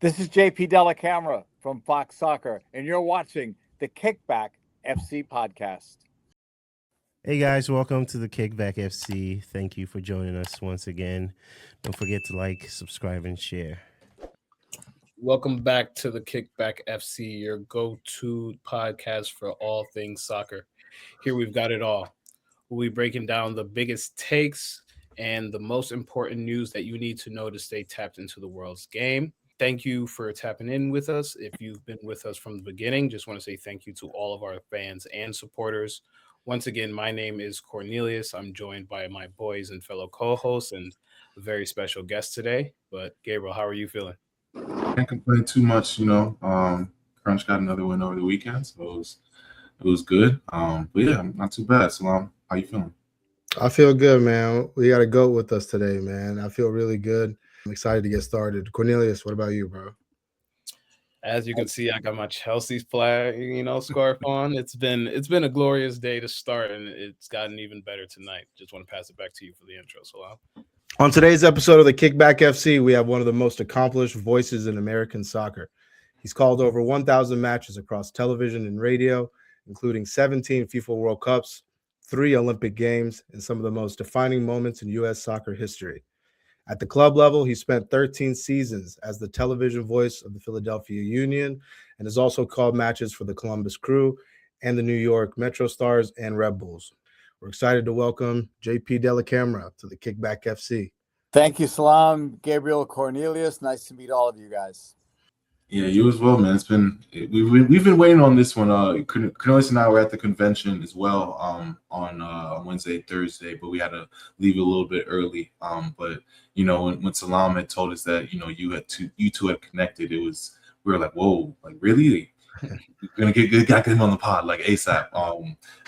This is JP Dellacamera from Fox Soccer, and you're watching the KickBack FC podcast. Hey guys, welcome to the KickBack FC. Thank you for joining us once again. Don't forget to like, subscribe, and share. Welcome back to the KickBack FC, your go-to podcast for all things soccer. Here we've got it all. We'll be breaking down the biggest takes and the most important news that you need to know to stay tapped into the world's game. Thank you for tapping in with us. If you've been with us from the beginning, just want to say thank you to all of our fans and supporters. Once again, my name is Cornelius. I'm joined by my boys and fellow co-hosts and a very special guest today. But Gabriel, how are you feeling? Can't complain too much, Crunch got another win over the weekend, so it was good. But yeah, not too bad. Salam, how you feeling? I feel good, man. We got a GOAT with us today, man. I feel really good. I'm excited to get started. Cornelius, what about you, bro? As you can see, I got my Chelsea flag, scarf on. It's been a glorious day to start, and it's gotten even better tonight. Just want to pass it back to you for the intro, Salam. On today's episode of the KickBack FC, we have one of the most accomplished voices in American soccer. He's called over 1,000 matches across television and radio, including 17 FIFA World Cups, 3 Olympic Games, and some of the most defining moments in U.S. soccer history. At the club level, he spent 13 seasons as the television voice of the Philadelphia Union and has also called matches for the Columbus Crew and the New York Metro Stars and Red Bulls. We're excited to welcome JP Dellacamera to the KickBack FC. Thank you, Salam, Gabriel, Cornelius. Nice to meet all of you guys. Yeah, you as well, man. We've been waiting on this one. Cornelius and I were at the convention as well on Wednesday, Thursday, but we had to leave a little bit early. But when Salam had told us that you two had connected, we were like, whoa, like really? We're gonna get him on the pod like ASAP.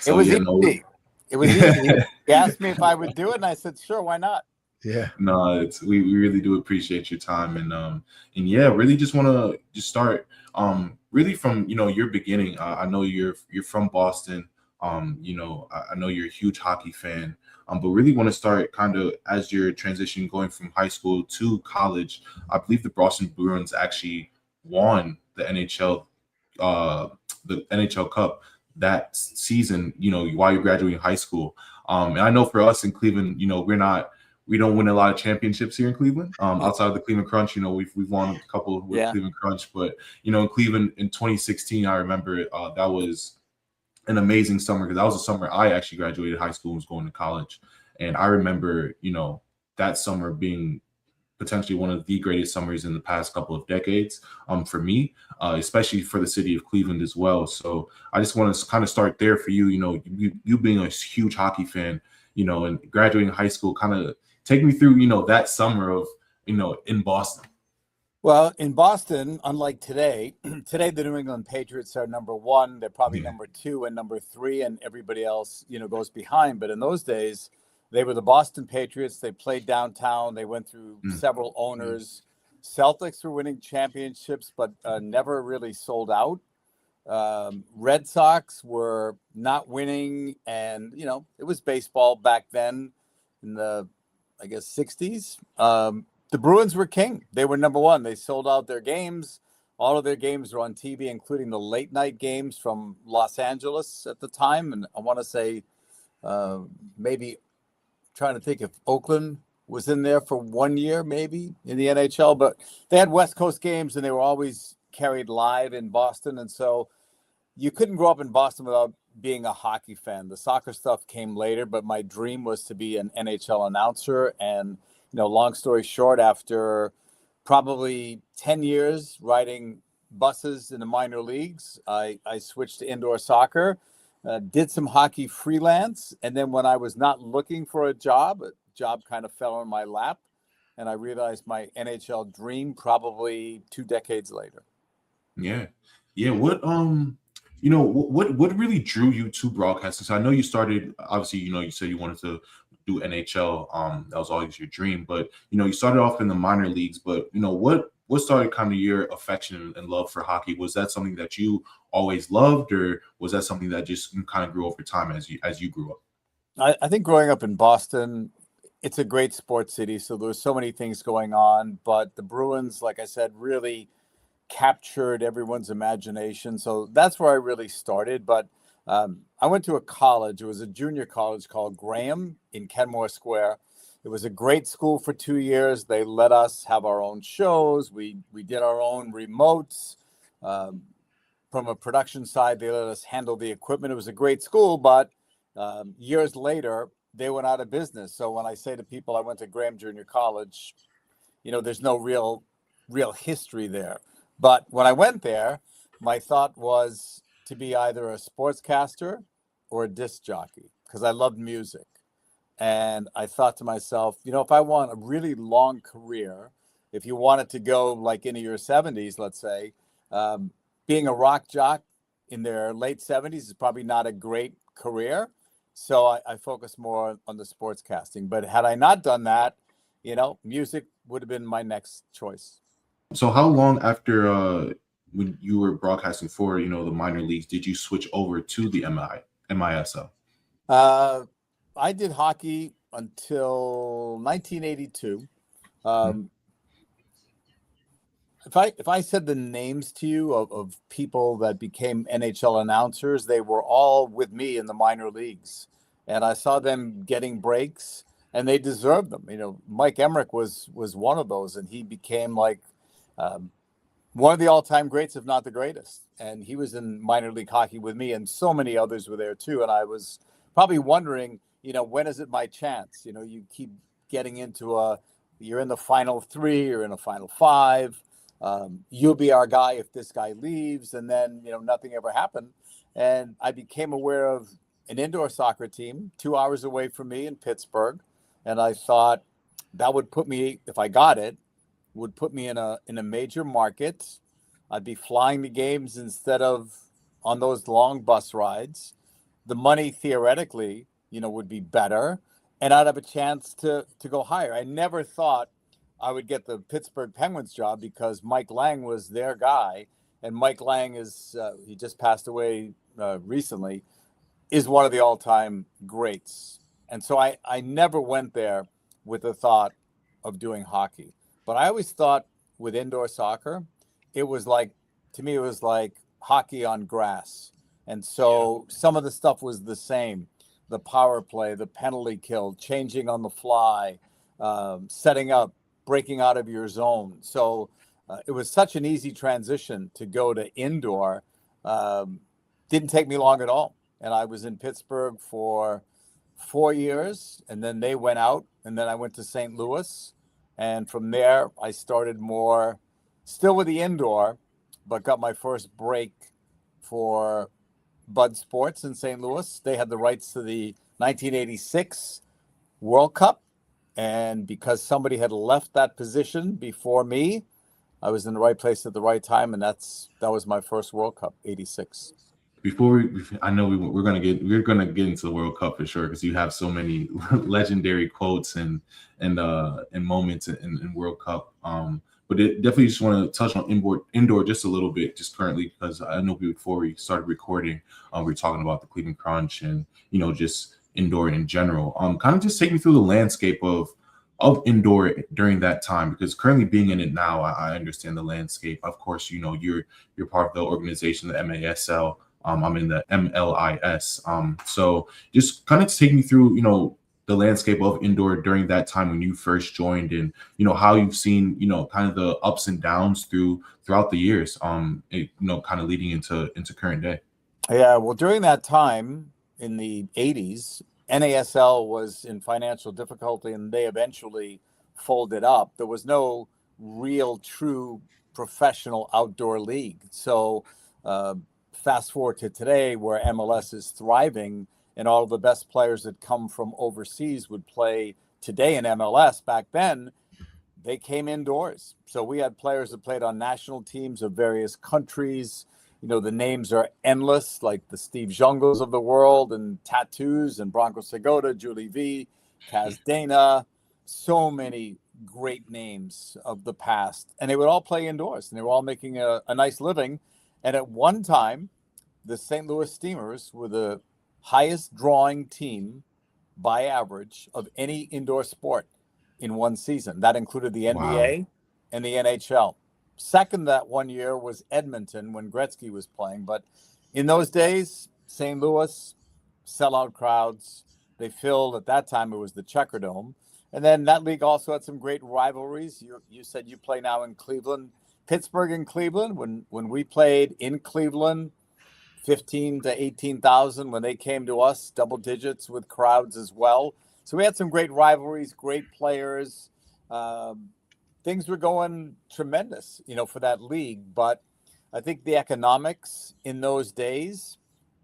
It was easy. It was easy. He asked me if I would do it, and I said, sure, why not? Yeah. No, we really do appreciate your time, and yeah, really just want to just start really from your beginning. I know you're from Boston. I know you're a huge hockey fan. But really want to start kind of as your transition going from high school to college. I believe the Boston Bruins actually won the NHL Cup that season, while you're graduating high school. And I know for us in Cleveland, we don't win a lot of championships here in Cleveland. Outside of the Cleveland Crunch, we've won a couple with Cleveland Crunch, but in Cleveland in 2016, I remember that was an amazing summer because that was the summer I actually graduated high school and was going to college. And I remember, that summer being potentially one of the greatest summers in the past couple of decades for me, especially for the city of Cleveland as well. So I just want to kind of start there for you, you being a huge hockey fan, and graduating high school, kind of take me through, that summer of, in Boston. Well, in Boston, unlike today, the New England Patriots are number one. They're probably number 2 and number 3, and everybody else, goes behind. But in those days, they were the Boston Patriots. They played downtown. They went through several owners. Celtics were winning championships, but never really sold out. Red Sox were not winning, and it was baseball back then in the, I guess, 60s. The Bruins were king. They were number one. They sold out their games. All of their games were on TV, including the late night games from Los Angeles at the time. And I want to say maybe trying to think if Oakland was in there for 1 year, maybe in the NHL. But they had West Coast games, and they were always carried live in Boston. And so you couldn't grow up in Boston without being a hockey fan. The soccer stuff came later, but my dream was to be an NHL announcer. And long story short, after probably 10 years riding buses in the minor leagues, I switched to indoor soccer, did some hockey freelance. And then when I was not looking for a job kind of fell in my lap. And I realized my NHL dream probably 2 decades later. Yeah. Yeah. What really drew you to broadcasting? So I know you started, obviously, you said you wanted to do NHL. That was always your dream, but you started off in the minor leagues. But what started kind of your affection and love for hockey? Was that something that you always loved, or was that something that just kind of grew over time as you grew up? I think growing up in Boston, it's a great sports city, so there's so many things going on. But the Bruins, like I said, really captured everyone's imagination. So that's where I really started. But I went to a college. It was a junior college called Graham in Kenmore Square. It was a great school for 2 years. They let us have our own shows. We did our own remotes. From a production side, they let us handle the equipment. It was a great school, but years later, they went out of business. So when I say to people I went to Graham Junior College, there's no real history there. But when I went there, my thought was to be either a sportscaster or a disc jockey because I loved music. And I thought to myself, if I want a really long career, if you wanted to go like into your 70s, let's say, being a rock jock in their late 70s is probably not a great career. So I focused more on the sportscasting. But had I not done that, music would have been my next choice. So how long after when you were broadcasting for, the minor leagues, did you switch over to the MISL? I did hockey until 1982. If I said the names to you of people that became NHL announcers, they were all with me in the minor leagues, and I saw them getting breaks, and they deserved them. Mike Emmerich was one of those, and he became like one of the all-time greats, if not the greatest. And he was in minor league hockey with me, and so many others were there too. And I was probably wondering, when is it my chance? You keep getting into you're in the final 3, you're in a final 5. You'll be our guy if this guy leaves, and then nothing ever happened. And I became aware of an indoor soccer team 2 hours away from me in Pittsburgh, and I thought that would put me, if I got it, would put me in a major market. I'd be flying the games instead of on those long bus rides. The money theoretically, would be better, and I'd have a chance to go higher. I never thought I would get the Pittsburgh Penguins job because Mike Lang was their guy, and Mike Lang is he just passed away recently, is one of the all-time greats. And so I never went there with the thought of doing hockey. But I always thought with indoor soccer, it was like hockey on grass. And so some of the stuff was the same. The power play, the penalty kill, changing on the fly, setting up, breaking out of your zone. So it was such an easy transition to go to indoor. Didn't take me long at all. And I was in Pittsburgh for 4 years, and then they went out, and then I went to St. Louis. And from there, I started more, still with the indoor, but got my first break for Bud Sports in St. Louis. They had the rights to the 1986 World Cup. And because somebody had left that position before me, I was in the right place at the right time. And that was my first World Cup, 86. I know we're gonna get into the World Cup for sure, because you have so many legendary quotes and moments in World Cup. But definitely just want to touch on indoor just a little bit, just currently, because I know before we started recording, we were talking about the Cleveland Crunch and just indoor in general. Kind of just take me through the landscape of indoor during that time, because currently being in it now, I understand the landscape. Of course, you're part of the organization, the MASL. I'm in the MLS. So just kind of take me through, the landscape of indoor during that time when you first joined, and how you've seen, kind of the ups and downs throughout the years. Kind of leading into current day. Yeah, well, during that time in the 80s, NASL was in financial difficulty, and they eventually folded up. There was no real, true professional outdoor league. So fast forward to today, where MLS is thriving, and all of the best players that come from overseas would play today in MLS. Back then, they came indoors. So we had players that played on national teams of various countries. The names are endless, like the Steve Jungles of the world, and Tattoos, and Bronco Segota, Julie V, Kaz Dana, so many great names of the past. And they would all play indoors, and they were all making a nice living. And at one time, the St. Louis Steamers were the highest drawing team by average of any indoor sport in one season. That included the NBA and the NHL. second that one year was Edmonton when Gretzky was playing. But in those days, St. Louis, sellout crowds. They filled, at that time, it was the Checker Dome. And then that league also had some great rivalries. You said you play now in Cleveland. Pittsburgh and Cleveland, when we played in Cleveland, 15 to 18,000. When they came to us, double digits with crowds as well. So we had some great rivalries, great players. Things were going tremendous, for that league. But I think the economics in those days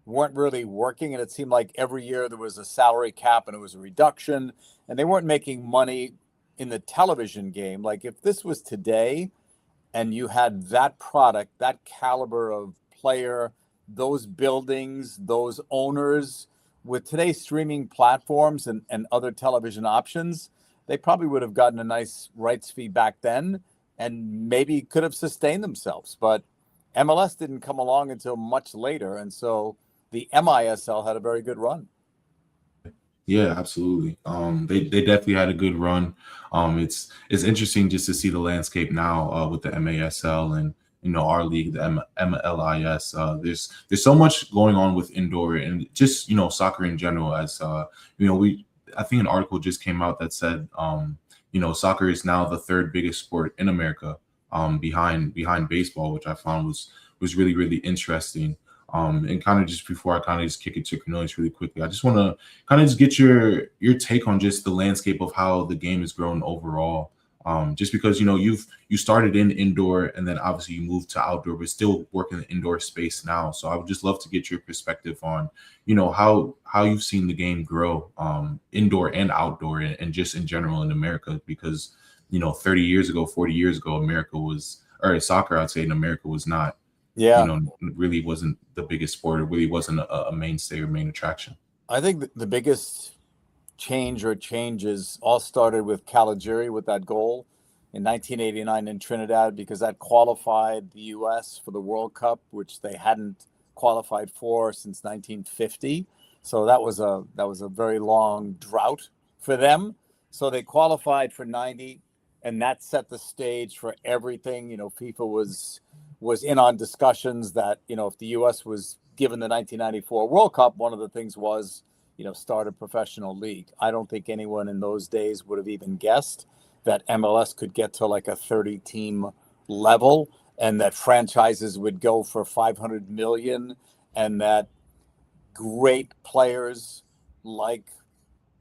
weren't really working. And it seemed like every year there was a salary cap and it was a reduction. And they weren't making money in the television game. Like if this was today and you had that product, that caliber of player, those buildings, those owners, with today's streaming platforms and other television options, they probably would have gotten a nice rights fee back then and maybe could have sustained themselves. But MLS didn't come along until much later. And so the MISL had a very good run. Yeah, absolutely. They definitely had a good run. It's interesting just to see the landscape now with the MASL and our league, the MLIS. There's so much going on with indoor and just soccer in general. As I think an article just came out that said soccer is now the third biggest sport in America, behind baseball, which I found was really, really interesting. And kind of just before I kind of just kick it to Cornelius really quickly, I just want to kind of just get your take on just the landscape of how the game has grown overall. Just because you started in indoor and then obviously you moved to outdoor, but still work in the indoor space now. So I would just love to get your perspective on how you've seen the game grow, indoor and outdoor, and just in general in America. Because 30 years ago, 40 years ago, soccer, I'd say in America was not. Yeah. Really wasn't the biggest sport. It really wasn't a mainstay or main attraction. I think the biggest change or changes all started with Caligari with that goal in 1989 in Trinidad, because that qualified the U.S. for the World Cup, which they hadn't qualified for since 1950. So that was a very long drought for them. So they qualified for 90, and that set the stage for everything. FIFA was in on discussions that, if the U.S. was given the 1994 World Cup, one of the things was, start a professional league. I don't think anyone in those days would have even guessed that MLS could get to like a 30-team level and that franchises would go for 500 million and that great players like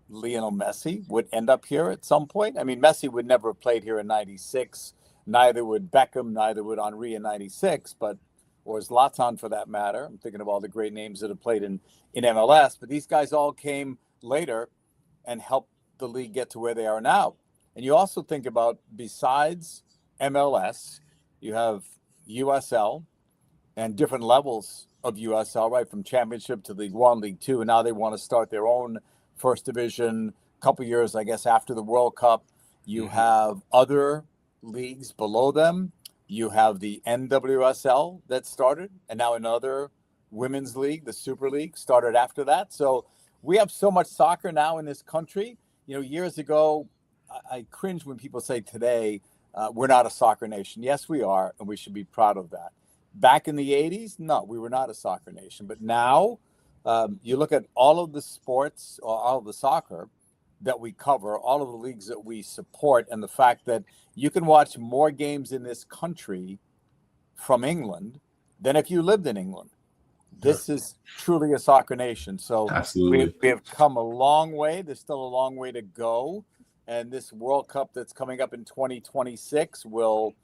Lionel Messi would end up here at some point. I mean, Messi would never have played here in 96. Neither would Beckham, neither would Henry in 96, or Zlatan for that matter. I'm thinking of all the great names that have played in MLS, but these guys all came later and helped the league get to where they are now. And you also think about, besides MLS, you have USL and different levels of USL, right? From Championship to League One, League Two, and now they want to start their own first division a couple years, I guess, after the World Cup. You have other leagues below them. You have the NWSL that started, and now another women's league, the Super League, started after that. So we have so much soccer now in this country. Years ago, I cringe when people say today, we're not a soccer nation. Yes, we are, and we should be proud of that. Back in the 80s, no, we were not a soccer nation. But now, you look at all of the sports, or all of the soccer that we cover, all of the leagues that we support, and the fact that you can watch more games in this country from England than if you lived in England. This is truly a soccer nation. So Absolutely. we have come a long way. There's still a long way to go. And this World Cup that's coming up in 2026 will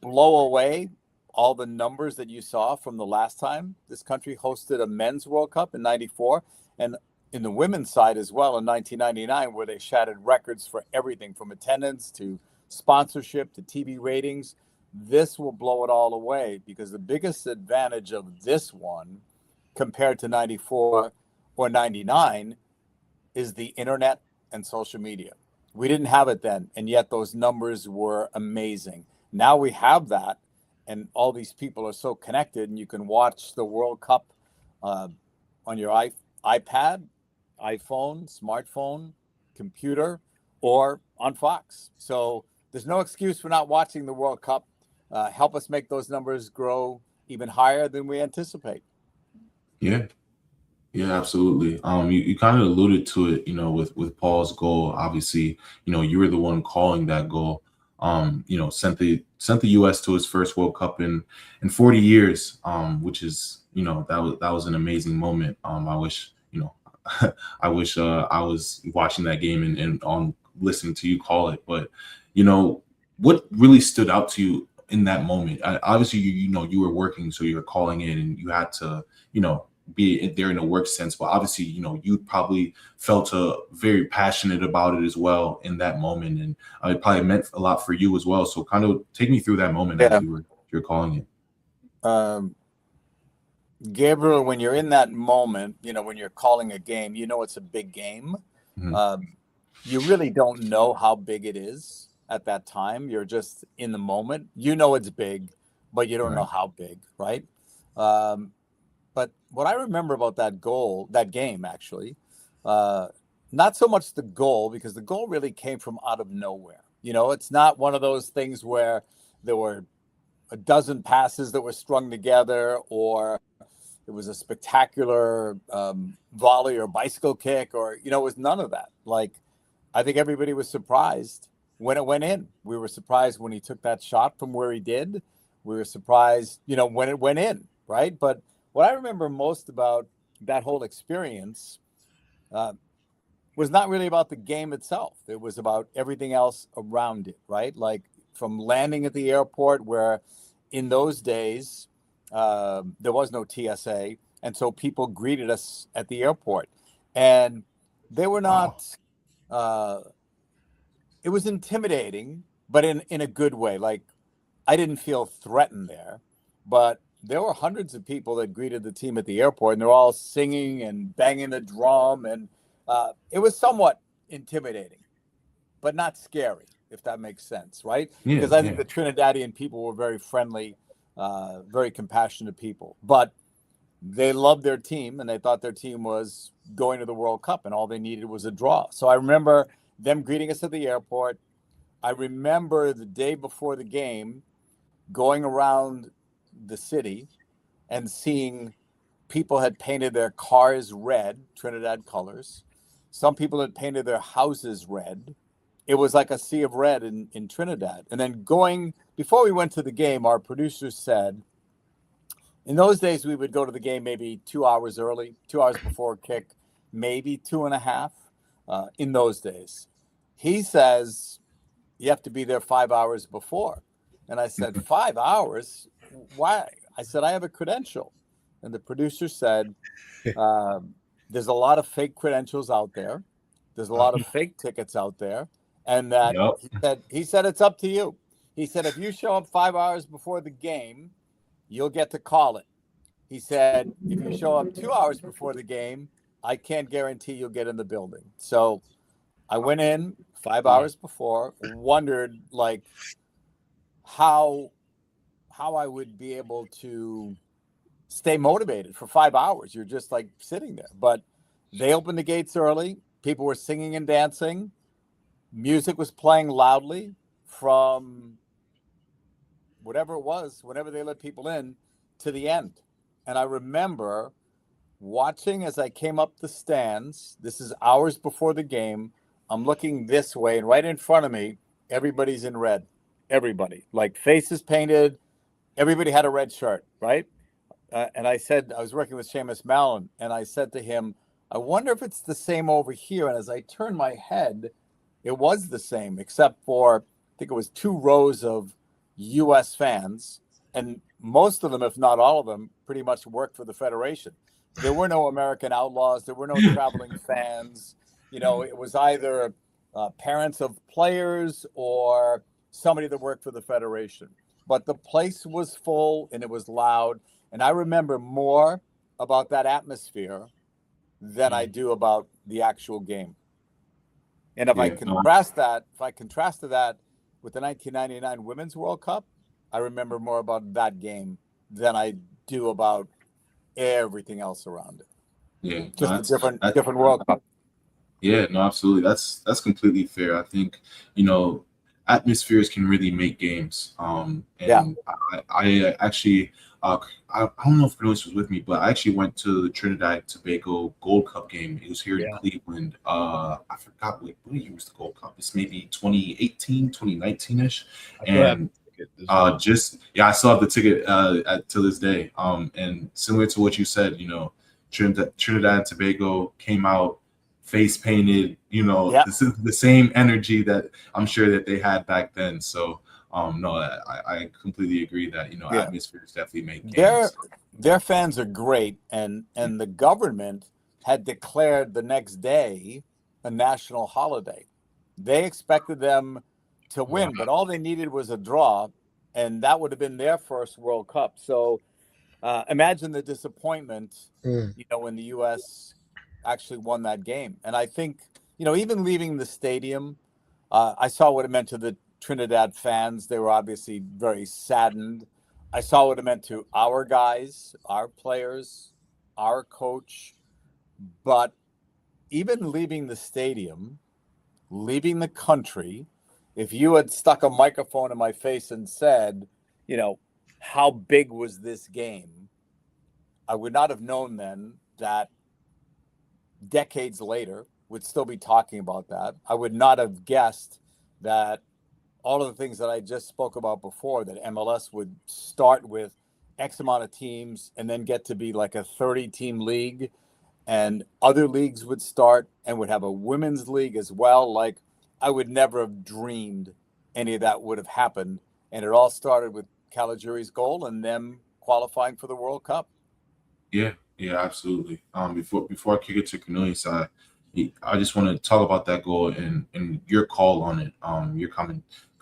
blow away all the numbers that you saw from the last time this country hosted a men's World Cup in 94. And in the women's side as well in 1999, where they shattered records for everything from attendance to sponsorship to TV ratings. This will blow it all away, because the biggest advantage of this one compared to 94 or 99 is the internet and social media. We didn't have it then, and yet those numbers were amazing. Now we have that, and all these people are so connected, and you can watch the World Cup on your iPad, iPhone, smartphone, computer, or on Fox. So there's no excuse for not watching the World Cup. help us make those numbers grow even higher than we anticipate. Yeah. Yeah, absolutely. You kind of alluded to it, with Paul's goal. Obviously, you were the one calling that goal. Sent the U.S. to its first World Cup in 40 years, which is, that was an amazing moment. I wish, I wish I was watching that game and on listening to you call it. But, what really stood out to you in that moment? Obviously, you were working, so you were calling in, and you had to, be there in a work sense, but obviously, you probably felt very passionate about it as well in that moment, and it probably meant a lot for you as well. So, kind of take me through that moment as you're calling it. Gabriel, when you're in that moment, when you're calling a game, it's a big game. Mm-hmm. You really don't know how big it is at that time. You're just in the moment. It's big, but you don't know how big, right? But what I remember about that game, actually, not so much the goal, because the goal really came from out of nowhere. It's not one of those things where there were a dozen passes that were strung together, or it was a spectacular volley or bicycle kick, or, it was none of that. Like, I think everybody was surprised when it went in. We were surprised when he took that shot from where he did. We were surprised, when it went in, right? But what I remember most about that whole experience was not really about the game itself. It was about everything else around it, right? Like, from landing at the airport, where in those days there was no TSA, and so people greeted us at the airport, and they were not. It was intimidating, but in a good way. Like, I didn't feel threatened there, but there were hundreds of people that greeted the team at the airport, and they're all singing and banging the drum, and it was somewhat intimidating, but not scary, if that makes sense, right? Yeah, because I think the Trinidadian people were very friendly, very compassionate people, but they loved their team, and they thought their team was going to the World Cup, and all they needed was a draw. So I remember them greeting us at the airport. I remember the day before the game going around the city and seeing people had painted their cars red, Trinidad colors. Some people had painted their houses red. It was like a sea of red in Trinidad. And then before we went to the game, our producers said, in those days, we would go to the game maybe 2 hours early, 2 hours before kick, maybe 2.5 in those days. He says, you have to be there 5 hours before. And I said, 5 hours? Why? I said, I have a credential. And the producer said, there's a lot of fake credentials out there. There's a lot of fake tickets out there. And that he said, it's up to you. He said, if you show up 5 hours before the game, you'll get to call it. He said, if you show up 2 hours before the game, I can't guarantee you'll get in the building. So I went in 5 hours before, wondered like how I would be able to stay motivated for 5 hours. You're just like sitting there. But they opened the gates early. People were singing and dancing. Music was playing loudly from whatever it was, whenever they let people in, to the end. And I remember watching as I came up the stands. This is hours before the game. I'm looking this way, and right in front of me, everybody's in red. Everybody, like faces painted. Everybody had a red shirt, right? And I said, I was working with Seamus Mallon, and I said to him, I wonder if it's the same over here. And as I turned my head, it was the same, except for, I think it was 2 rows of U.S. fans, and most of them, if not all of them, pretty much worked for the Federation. There were no American outlaws. There were no traveling fans. It was either parents of players or somebody that worked for the Federation. But the place was full, and it was loud. And I remember more about that atmosphere than I do about the actual game. And if I contrasted that with the 1999 Women's World Cup, I remember more about that game than I do about everything else around it. Yeah, just a different World Cup. Yeah, no, absolutely. That's completely fair. I think, atmospheres can really make games. And I actually, I don't know if Cornelius was with me, but I actually went to the Trinidad and Tobago Gold Cup game. It was here in Cleveland. I forgot what year was the Gold Cup. It's maybe 2018, 2019-ish. And I still have the ticket to this day. And similar to what you said, Trinidad and Tobago came out face painted, this is the same energy that I'm sure that they had back then. So no, I completely agree that atmospheres definitely make games. Their fans are great, and the government had declared the next day a national holiday. They expected them to win, but all they needed was a draw, and that would have been their first World Cup. So imagine the disappointment, when the U.S. actually won that game. And I think, even leaving the stadium, I saw what it meant to the Trinidad fans. They were obviously very saddened. I saw what it meant to our guys, our players, our coach. But even leaving the stadium, leaving the country, if you had stuck a microphone in my face and said, how big was this game? I would not have known then that decades later would still be talking about that. I would not have guessed that all of the things that I just spoke about before, that MLS would start with X amount of teams and then get to be like a 30-team league, and other leagues would start and would have a women's league as well. Like, I would never have dreamed any of that would have happened. And it all started with Caligiuri's goal and them qualifying for the World Cup. Yeah, absolutely. Before I kick it to Cornelius, I just want to talk about that goal and your call on it. Your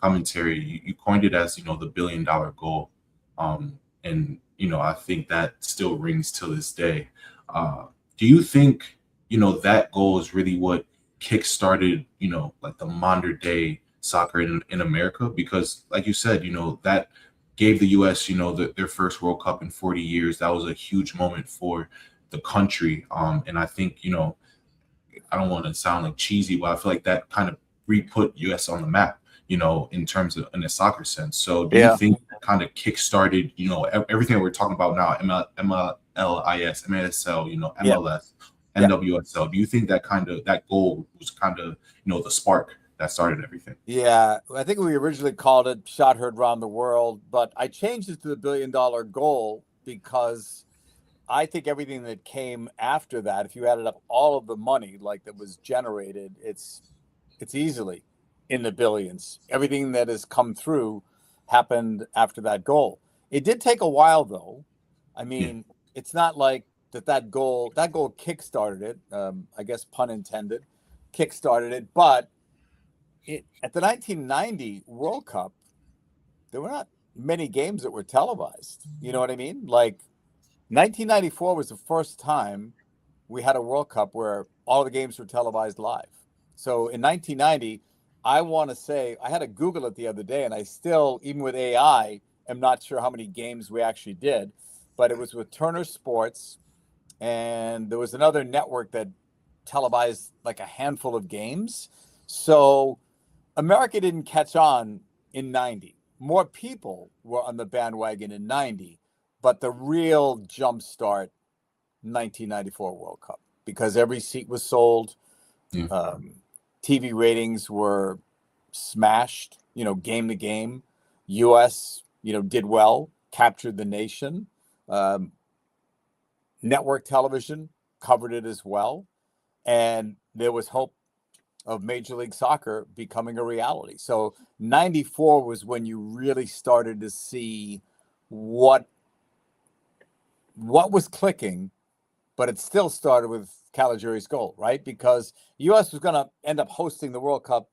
commentary. You coined it as the $1 billion goal, and I think that still rings to this day. Do you think that goal is really what kickstarted like the modern day soccer in America? Because like you said, that gave the U.S. their first World Cup in 40 years. That was a huge moment for the country. And I think I don't want to sound like cheesy, but I feel like that kind of re-put U.S. on the map, in terms of in a soccer sense. So do you think that kind of kickstarted everything that we're talking about now, MLS, MASL, MLS, NWSL? Do you think that goal was kind of the spark that started everything? Yeah, I think we originally called it Shot Heard Round the World, but I changed it to the $1 billion goal because I think everything that came after that, if you added up all of the money like that was generated, it's easily in the billions. Everything that has come through happened after that goal. It did take a while, though. I mean, it's not like that goal kickstarted it. I guess pun intended, kickstarted it, but at the 1990 World Cup, there were not many games that were televised. You know what I mean? Like 1994 was the first time we had a World Cup where all the games were televised live. So in 1990, I want to say, I had to Google it the other day, and I still, even with AI, am not sure how many games we actually did, but it was with Turner Sports, and there was another network that televised like a handful of games. So America didn't catch on in 90. More people were on the bandwagon in 90, but the real jump start, 1994 World Cup, because every seat was sold. TV ratings were smashed, game to game. US, did well, captured the nation. Network television covered it as well. And there was hope of Major League Soccer becoming a reality. So 94 was when you really started to see what was clicking, but it still started with Caligiuri's goal, right? Because the U.S. was going to end up hosting the World Cup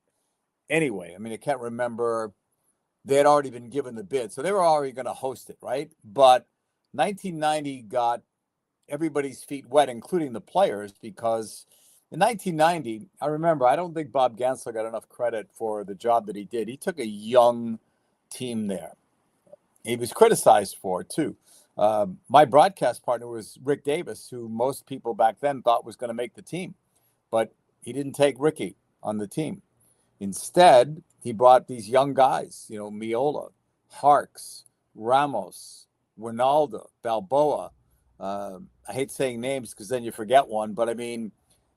anyway. I mean, I can't remember. They had already been given the bid, so they were already going to host it, right? But 1990 got everybody's feet wet, including the players, because in 1990, I remember, I don't think Bob Gansler got enough credit for the job that he did. He took a young team there. He was criticized for it, too. My broadcast partner was Rick Davis, who most people back then thought was going to make the team. But he didn't take Ricky on the team. Instead, he brought these young guys, Miola, Harks, Ramos, Ronaldo, Balboa. I hate saying names because then you forget one, but I mean,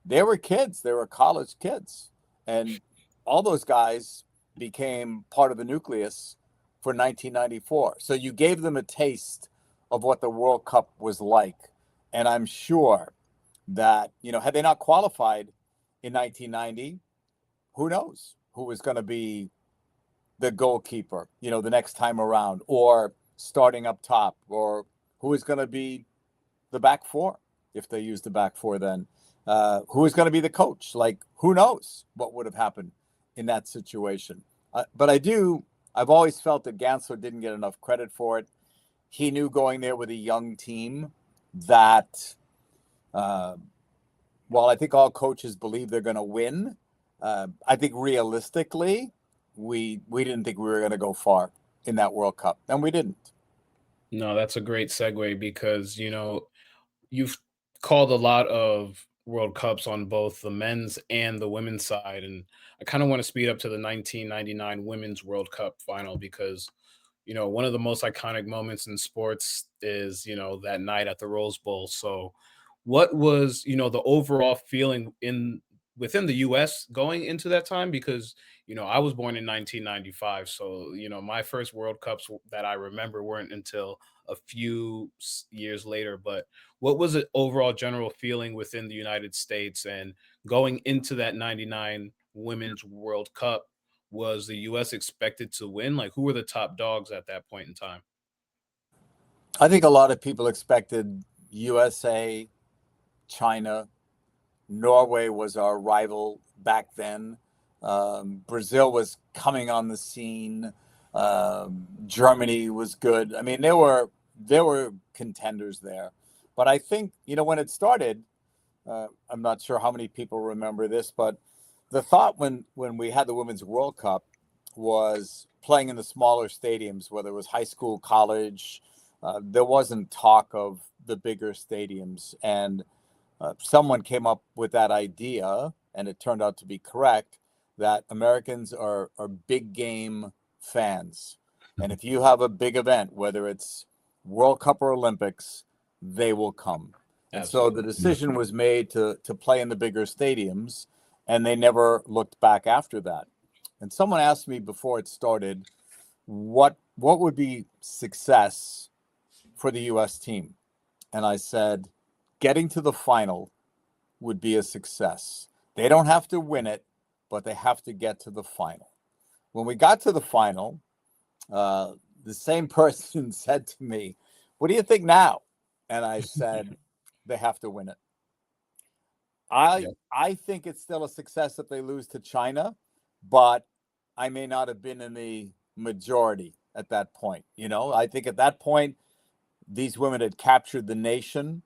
they were kids. They were college kids. And all those guys became part of the nucleus for 1994. So you gave them a taste of what the World Cup was like. And I'm sure that, had they not qualified in 1990, who knows who was going to be the goalkeeper, the next time around, or starting up top, or who is going to be the back four if they used the back four then. Who is going to be the coach? Like, who knows what would have happened in that situation. But I've always felt that Gansler didn't get enough credit for it. He knew going there with a young team that, while I think all coaches believe they're going to win, I think realistically, we didn't think we were going to go far in that World Cup, and we didn't. No, that's a great segue because, you've called a lot of World Cups on both the men's and the women's side. And I kind of want to speed up to the 1999 Women's World Cup final because, one of the most iconic moments in sports is, that night at the Rose Bowl. So what was, the overall feeling within the US going into that time? Because, I was born in 1995. So, my first World Cups that I remember weren't until a few years later. But what was the overall general feeling within the United States and going into that 99 Women's World Cup? Was the US expected to win? Like, who were the top dogs at that point in time? I think a lot of people expected USA, China, Norway was our rival back then. Brazil was coming on the scene. Germany was good. I mean, there were contenders there. But I think, when it started, I'm not sure how many people remember this, but the thought when we had the Women's World Cup was playing in the smaller stadiums, whether it was high school, college. There wasn't talk of the bigger stadiums. And someone came up with that idea, and it turned out to be correct, that Americans are big game fans. And if you have a big event, whether it's World Cup or Olympics, they will come. And so the decision was made to play in the bigger stadiums, and they never looked back after that. And someone asked me before it started, what would be success for the U.S. team? And I said, getting to the final would be a success. They don't have to win it, but they have to get to the final. When we got to the final, the same person said to me, "What do you think now?" And I said, they have to win it. I think it's still a success if they lose to China, but I may not have been in the majority at that point. I think at that point, these women had captured the nation.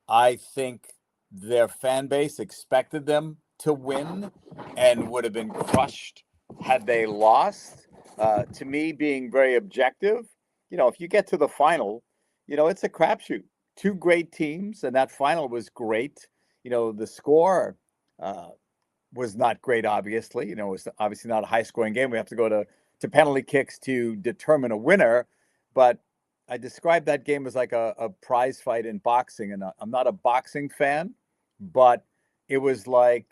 I think their fan base expected them to win and would have been crushed had they lost. To me, being very objective, if you get to the final, it's a crapshoot. Two great teams, and that final was great. The score was not great, obviously. It was obviously not a high-scoring game. We have to go to penalty kicks to determine a winner. But I described that game as like a prize fight in boxing. And I'm not a boxing fan, but it was like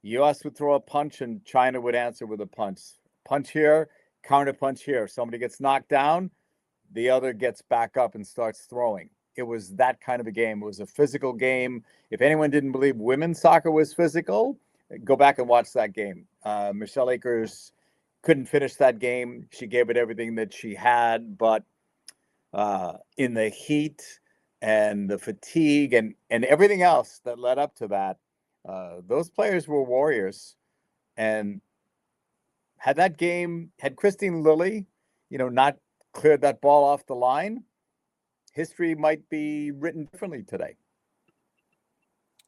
U.S. would throw a punch and China would answer with a punch. Punch here, counter punch here. If somebody gets knocked down, the other gets back up and starts throwing. It was that kind of a game. It was a physical game. If anyone didn't believe women's soccer was physical, go back and watch that game. Michelle Akers couldn't finish that game. She gave it everything that she had, but in the heat and the fatigue and everything else that led up to that, those players were warriors. And had Christine Lilly, not cleared that ball off the line, history might be written differently today.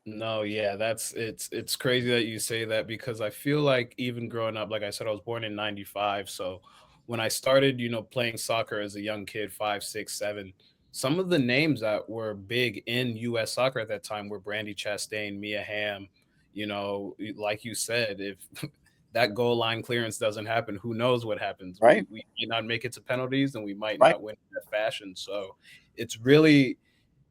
No, yeah, it's crazy that you say that because I feel like even growing up, like I said, I was born in 95. So when I started, playing soccer as a young kid, 5, 6, 7, some of the names that were big in US soccer at that time were Brandy Chastain, Mia Hamm, like you said, if that goal line clearance doesn't happen, who knows what happens? Right. We might not make it to penalties, and we might Right. not win in that fashion. So it's really,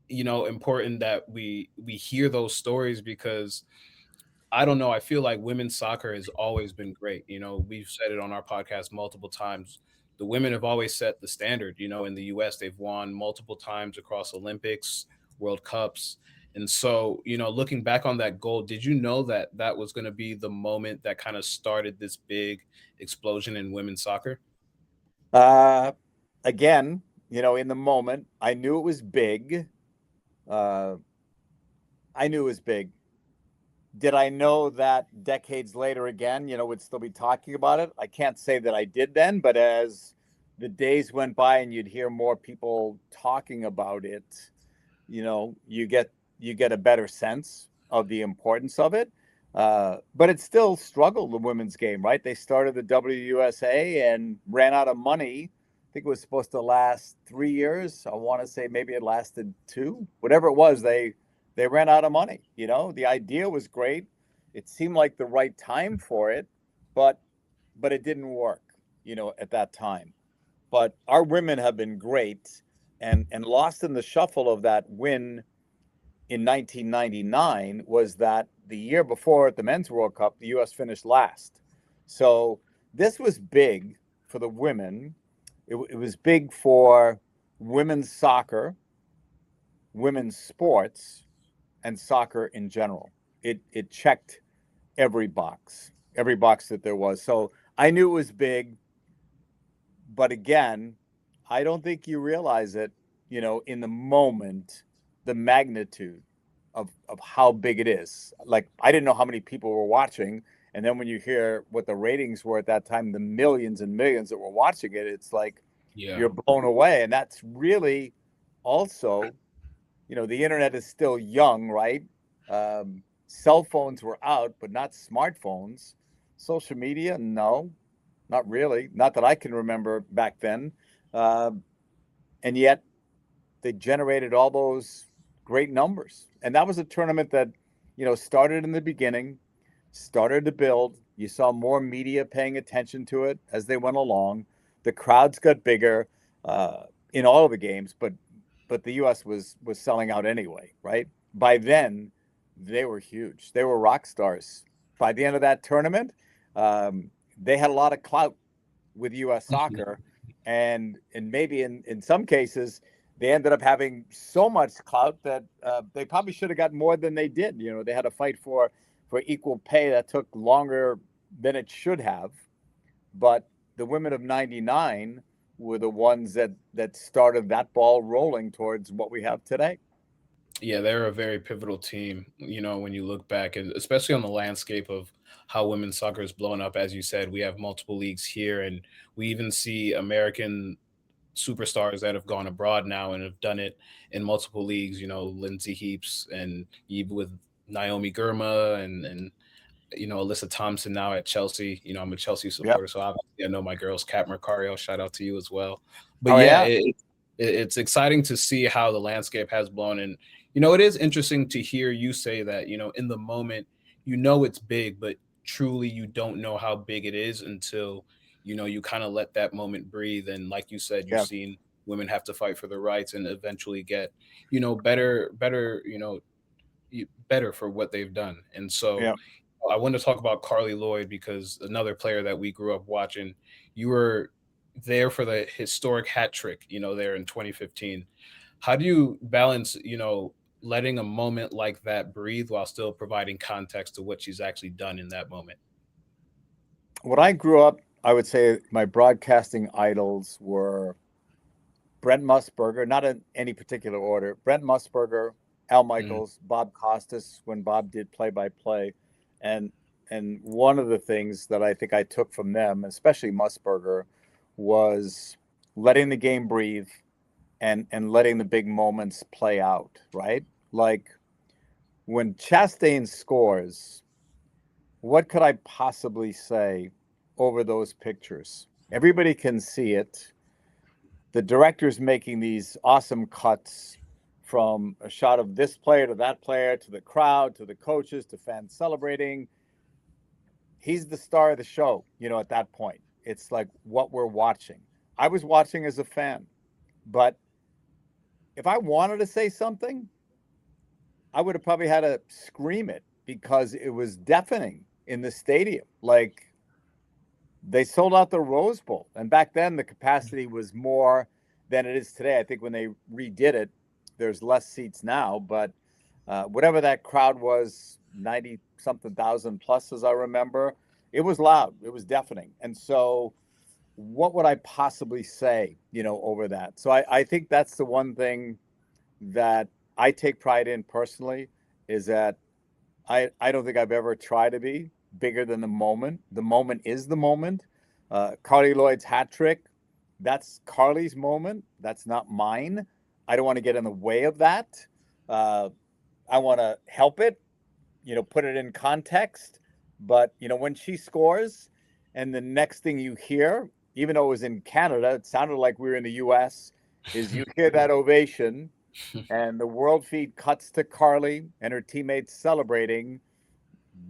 important that we hear those stories, because I don't know, I feel like women's soccer has always been great. We've said it on our podcast multiple times. The women have always set the standard. In the US, they've won multiple times across Olympics, World Cups. And so, looking back on that goal, did you know that that was going to be the moment that kind of started this big explosion in women's soccer? Again, in the moment, I knew it was big. I knew it was big. Did I know that decades later again, we'd still be talking about it? I can't say that I did then, but as the days went by and you'd hear more people talking about it, you get a better sense of the importance of it. But it still struggled, the women's game, right? They started the WUSA and ran out of money. I think it was supposed to last 3 years. I want to say maybe it lasted 2. Whatever it was, they ran out of money. The idea was great. It seemed like the right time for it, but it didn't work, at that time. But our women have been great, and lost in the shuffle of that win in 1999 was that the year before at the Men's World Cup, the U.S. finished last. So this was big for the women. It was big for women's soccer, women's sports, and soccer in general. It checked every box that there was. So I knew it was big, but again, I don't think you realize it, in the moment, the magnitude of how big it is. Like, I didn't know how many people were watching. And then when you hear what the ratings were at that time, the millions and millions that were watching it, it's like, you're blown away. And that's really also, the internet is still young, right? Cell phones were out, but not smartphones. Social media, no, not really. Not that I can remember back then. And yet they generated all those great numbers. And that was a tournament that, started in the beginning, started to build. You saw more media paying attention to it as they went along. The crowds got bigger in all of the games, but the U.S. was selling out anyway, right? By then, they were huge. They were rock stars. By the end of that tournament, they had a lot of clout with U.S. soccer, and maybe in some cases, they ended up having so much clout that they probably should have got more than they did. They had to fight for equal pay that took longer than it should have. But the women of '99 were the ones that started that ball rolling towards what we have today. Yeah, they're a very pivotal team, when you look back, and especially on the landscape of how women's soccer is blown up. As you said, we have multiple leagues here, and we even see American superstars that have gone abroad now and have done it in multiple leagues, Lindsay Heaps, and even with Naomi Girma and Alyssa Thompson now at Chelsea. I'm a Chelsea supporter, so obviously I know my girls. Kat Mercario, shout out to you as well. But it's exciting to see how the landscape has blown. And, it is interesting to hear you say that, in the moment, it's big, but truly you don't know how big it is until, you kind of let that moment breathe. And like you said, you've seen women have to fight for their rights and eventually get, better, better for what they've done. And so I want to talk about Carli Lloyd, because another player that we grew up watching. You were there for the historic hat trick, there in 2015. How do you balance, letting a moment like that breathe while still providing context to what she's actually done in that moment? When I grew up, I would say my broadcasting idols were Brent Musburger, not in any particular order. Brent Musburger, Al Michaels, Bob Costas, when Bob did play-by-play. And one of the things that I think I took from them, especially Musburger, was letting the game breathe and letting the big moments play out, right? Like when Chastain scores, what could I possibly say over those pictures? Everybody can see it. The director's making these awesome cuts from a shot of this player to that player, to the crowd, to the coaches, to fans celebrating. he's the star of the show, at that point. It's like what we're watching. I was watching as a fan, but if I wanted to say something, I would have probably had to scream it because it was deafening in the stadium. Like, they sold out the Rose Bowl, and back then the capacity was more than it is today. I think when they redid it, there's less seats now, but whatever that crowd was, 90 something thousand plus, as I remember, it was loud, it was deafening. And so what would I possibly say, over that? So I think that's the one thing that I take pride in personally, is that I don't think I've ever tried to be bigger than the moment. The moment is the moment. Carli Lloyd's hat trick, that's Carli's moment. That's not mine. I don't want to get in the way of that. I want to help it, put it in context. But, when she scores and the next thing you hear, even though it was in Canada, it sounded like we were in the US, is you hear that ovation and the world feed cuts to Carli and her teammates celebrating.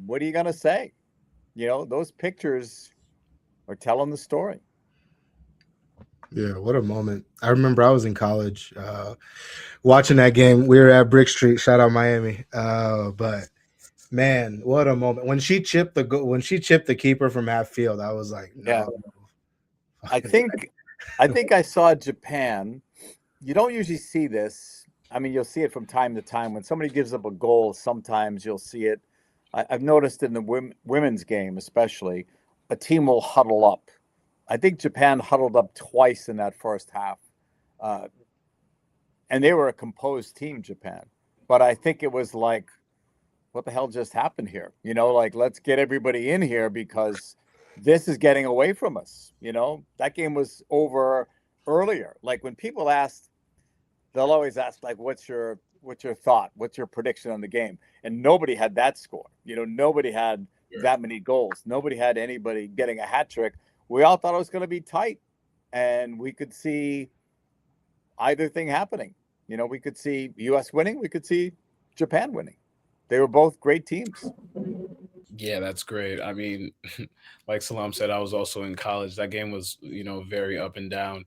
What are you going to say? Those pictures are telling the story. Yeah, what a moment. I remember I was in college watching that game. We were at Brick Street. Shout out Miami. But man, what a moment. When she chipped the keeper from half field, I was like, no. Yeah. I think I saw Japan. You don't usually see this. I mean, you'll see it from time to time. When somebody gives up a goal, sometimes you'll see it. I've noticed in the women's game, especially, a team will huddle up. I think Japan huddled up twice in that first half. And they were a composed team, Japan. But I think it was like, what the hell just happened here? Like, let's get everybody in here because this is getting away from us. That game was over earlier. Like, when people ask, they'll always ask, like, what's your thought? What's your prediction on the game? And nobody had that score. Nobody had that many goals. Nobody had anybody getting a hat trick. We all thought it was going to be tight, and we could see either thing happening. We could see U.S. winning. We could see Japan winning. They were both great teams. Yeah, that's great. I mean, like Salam said, I was also in college. That game was, very up and down.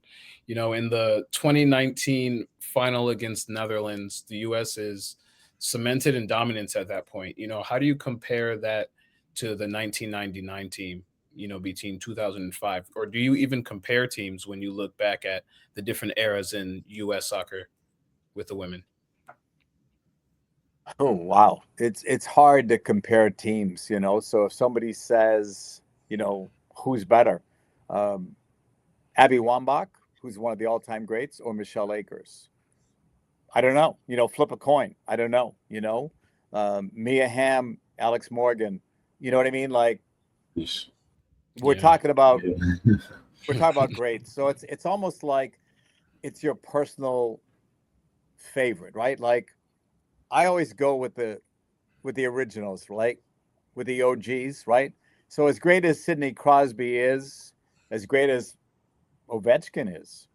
In the 2019 final against Netherlands, the U.S. is cemented in dominance at that point. How do you compare that to the 1999 team, between 2005? Or do you even compare teams when you look back at the different eras in U.S. soccer with the women? Oh, wow. It's hard to compare teams, So if somebody says, who's better, Abby Wambach, who's one of the all-time greats, or Michelle Akers? I don't know. Flip a coin. I don't know. Mia Hamm, Alex Morgan. You know what I mean? Like, we're talking about greats. So it's almost like it's your personal favorite, right? Like, I always go with the originals, right? With the OGs, right? So as great as Sidney Crosby is, as great as Ovechkin is,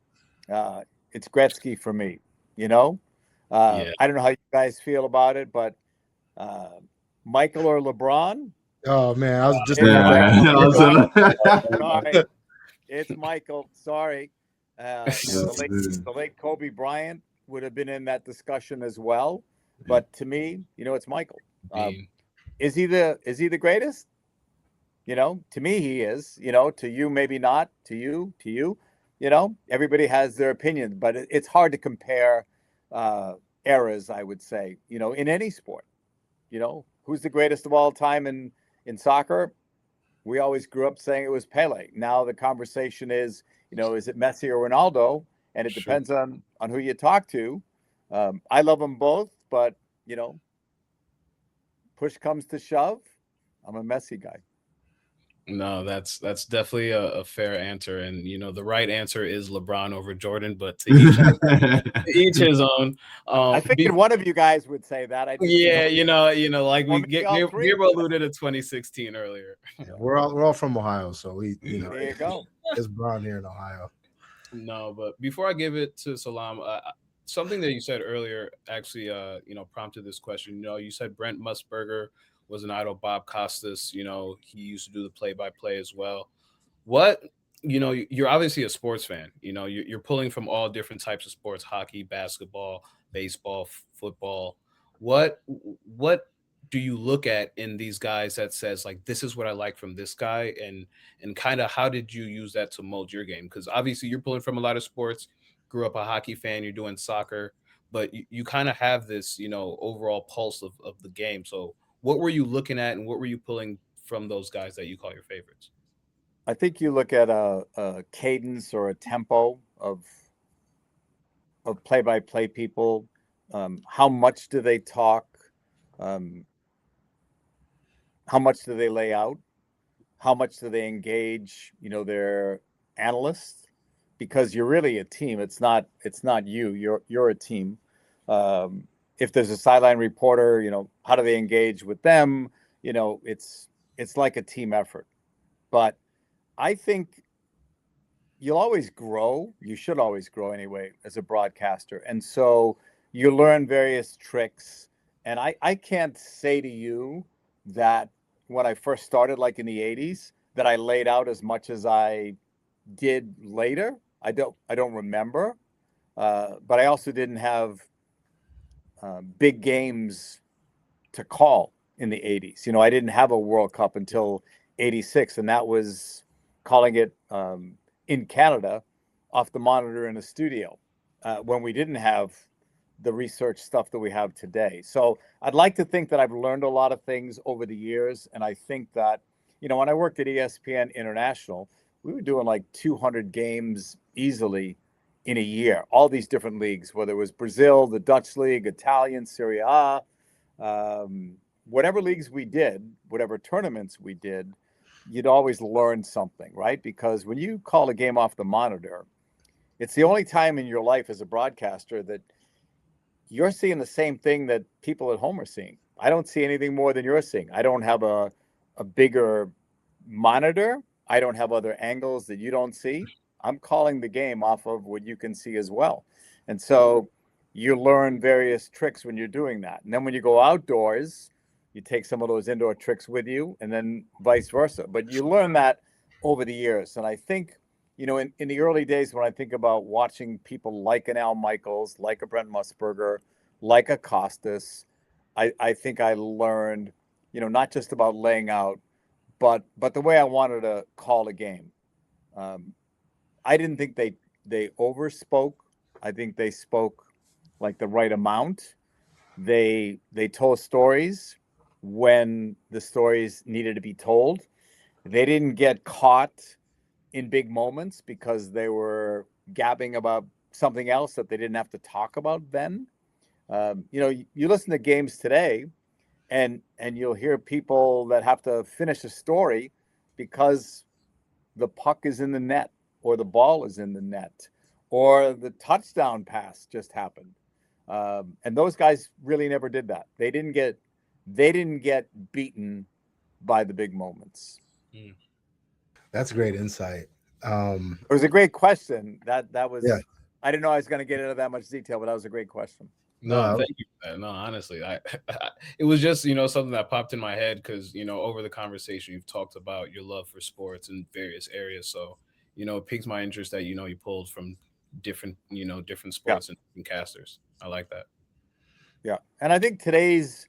it's Gretzky for me. I don't know how you guys feel about it, but Michael or LeBron? Oh man, I was just Sorry. It's Michael. Sorry. The late Kobe Bryant would have been in that discussion as well. But to me, it's Michael. Is he the greatest? To me, he is. To you, maybe not. To you. Everybody has their opinion, but it's hard to compare eras, I would say. In any sport. Who's the greatest of all time in soccer? We always grew up saying it was Pele. Now the conversation is, is it Messi or Ronaldo? And it depends on who you talk to. I love them both, but push comes to shove, I'm a Messi guy. No, that's definitely a fair answer, and the right answer is LeBron over Jordan, but to each his own. I figured one of you guys would say that. Like we Gabriel alluded to 2016 earlier. Yeah, we're all from Ohio, so we there you go. It's Brown here in Ohio. No, but before I give it to Salam, something that you said earlier actually prompted this question. You said Brent Musburger was an idol. Bob Costas, he used to do the play-by-play as well. What, you're obviously a sports fan. You're pulling from all different types of sports: hockey, basketball, baseball, football. What do you look at in these guys that says, like, this is what I like from this guy, and kind of how did you use that to mold your game? Because obviously you're pulling from a lot of sports. Grew up a hockey fan, you're doing soccer, but you kind of have this, overall pulse of the game. So what were you looking at, and what were you pulling from those guys that you call your favorites? I think you look at a cadence or a tempo of play-by-play people. How much do they talk? How much do they lay out? How much do they engage, their analysts? Because you're really a team. It's not you. You're a team. If there's a sideline reporter, how do they engage with them? It's like a team effort. But I think you'll always grow. You should always grow anyway as a broadcaster. And so you learn various tricks. And I can't say to you that when I first started, like in the 80s, that I laid out as much as I did later. I don't remember. But I also didn't have big games to call in the 80s. I didn't have a World Cup until 86, and that was calling it in Canada off the monitor in a studio when we didn't have the research stuff that we have today. So I'd like to think that I've learned a lot of things over the years. And I think that, when I worked at ESPN International, we were doing like 200 games easily in a year, all these different leagues, whether it was Brazil, the Dutch league, Italian, Serie A, whatever leagues we did, whatever tournaments we did, you'd always learn something, right? Because when you call a game off the monitor, it's the only time in your life as a broadcaster that you're seeing the same thing that people at home are seeing. I don't see anything more than you're seeing. I don't have a bigger monitor. I don't have other angles that you don't see. I'm calling the game off of what you can see as well. And so you learn various tricks when you're doing that. And then when you go outdoors, you take some of those indoor tricks with you, and then vice versa. But you learn that over the years. And I think, in the early days, when I think about watching people like an Al Michaels, like a Brent Musburger, like a Costas, I think I learned, not just about laying out, but the way I wanted to call a game. I didn't think they overspoke. I think they spoke like the right amount. They told stories when the stories needed to be told. They didn't get caught in big moments because they were gabbing about something else that they didn't have to talk about then. You listen to games today and you'll hear people that have to finish a story because the puck is in the net or the ball is in the net or the touchdown pass just happened. And those guys really never did that. They didn't get beaten by the big moments. That's great insight. It was a great question. That was, yeah. I didn't know I was going to get into that much detail, but that was a great question. No, thank you for that. No, honestly, it was just, something that popped in my head because, over the conversation, you've talked about your love for sports in various areas. So, it piques my interest that, you pulled from different sports and different casters. I like that. Yeah. And I think today's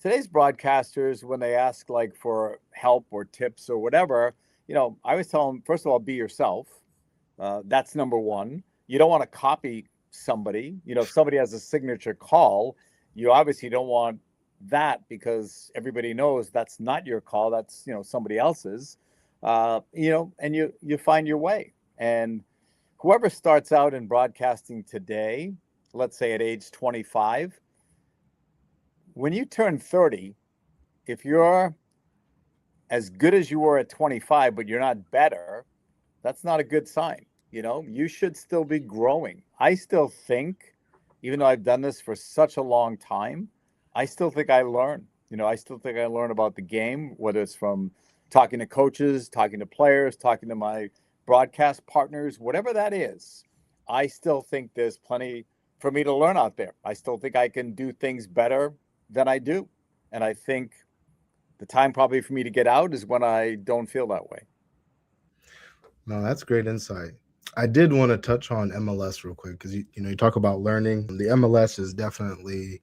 broadcasters, when they ask like for help or tips or whatever, I always tell them, first of all, be yourself. That's number one. You don't want to copy somebody. If somebody has a signature call, you obviously don't want that because everybody knows that's not your call. That's, somebody else's, and you find your way. And whoever starts out in broadcasting today, let's say at age 25, when you turn 30, if you're as good as you were at 25, but you're not better, that's not a good sign. You should still be growing. I still think, even though I've done this for such a long time, I still think I learn. I still think I learn about the game, whether it's from talking to coaches, talking to players, talking to my broadcast partners, whatever that is. I still think there's plenty for me to learn out there. I still think I can do things better than I do. And I think the time probably for me to get out is when I don't feel that way. No, that's great insight. I did want to touch on MLS real quick because you talk about learning. The MLS is definitely,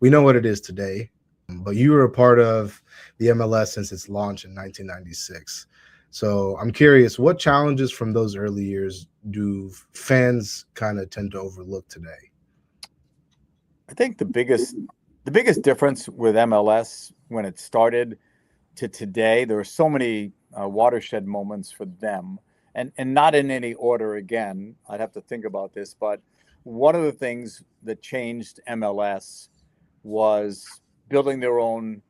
we know what it is today, but you were a part of the MLS since its launch in 1996. So I'm curious, what challenges from those early years do fans kind of tend to overlook today? I think the biggest difference with MLS when it started to today, there are so many watershed moments for them, and not in any order. Again, I'd have to think about this, but one of the things that changed MLS was building their own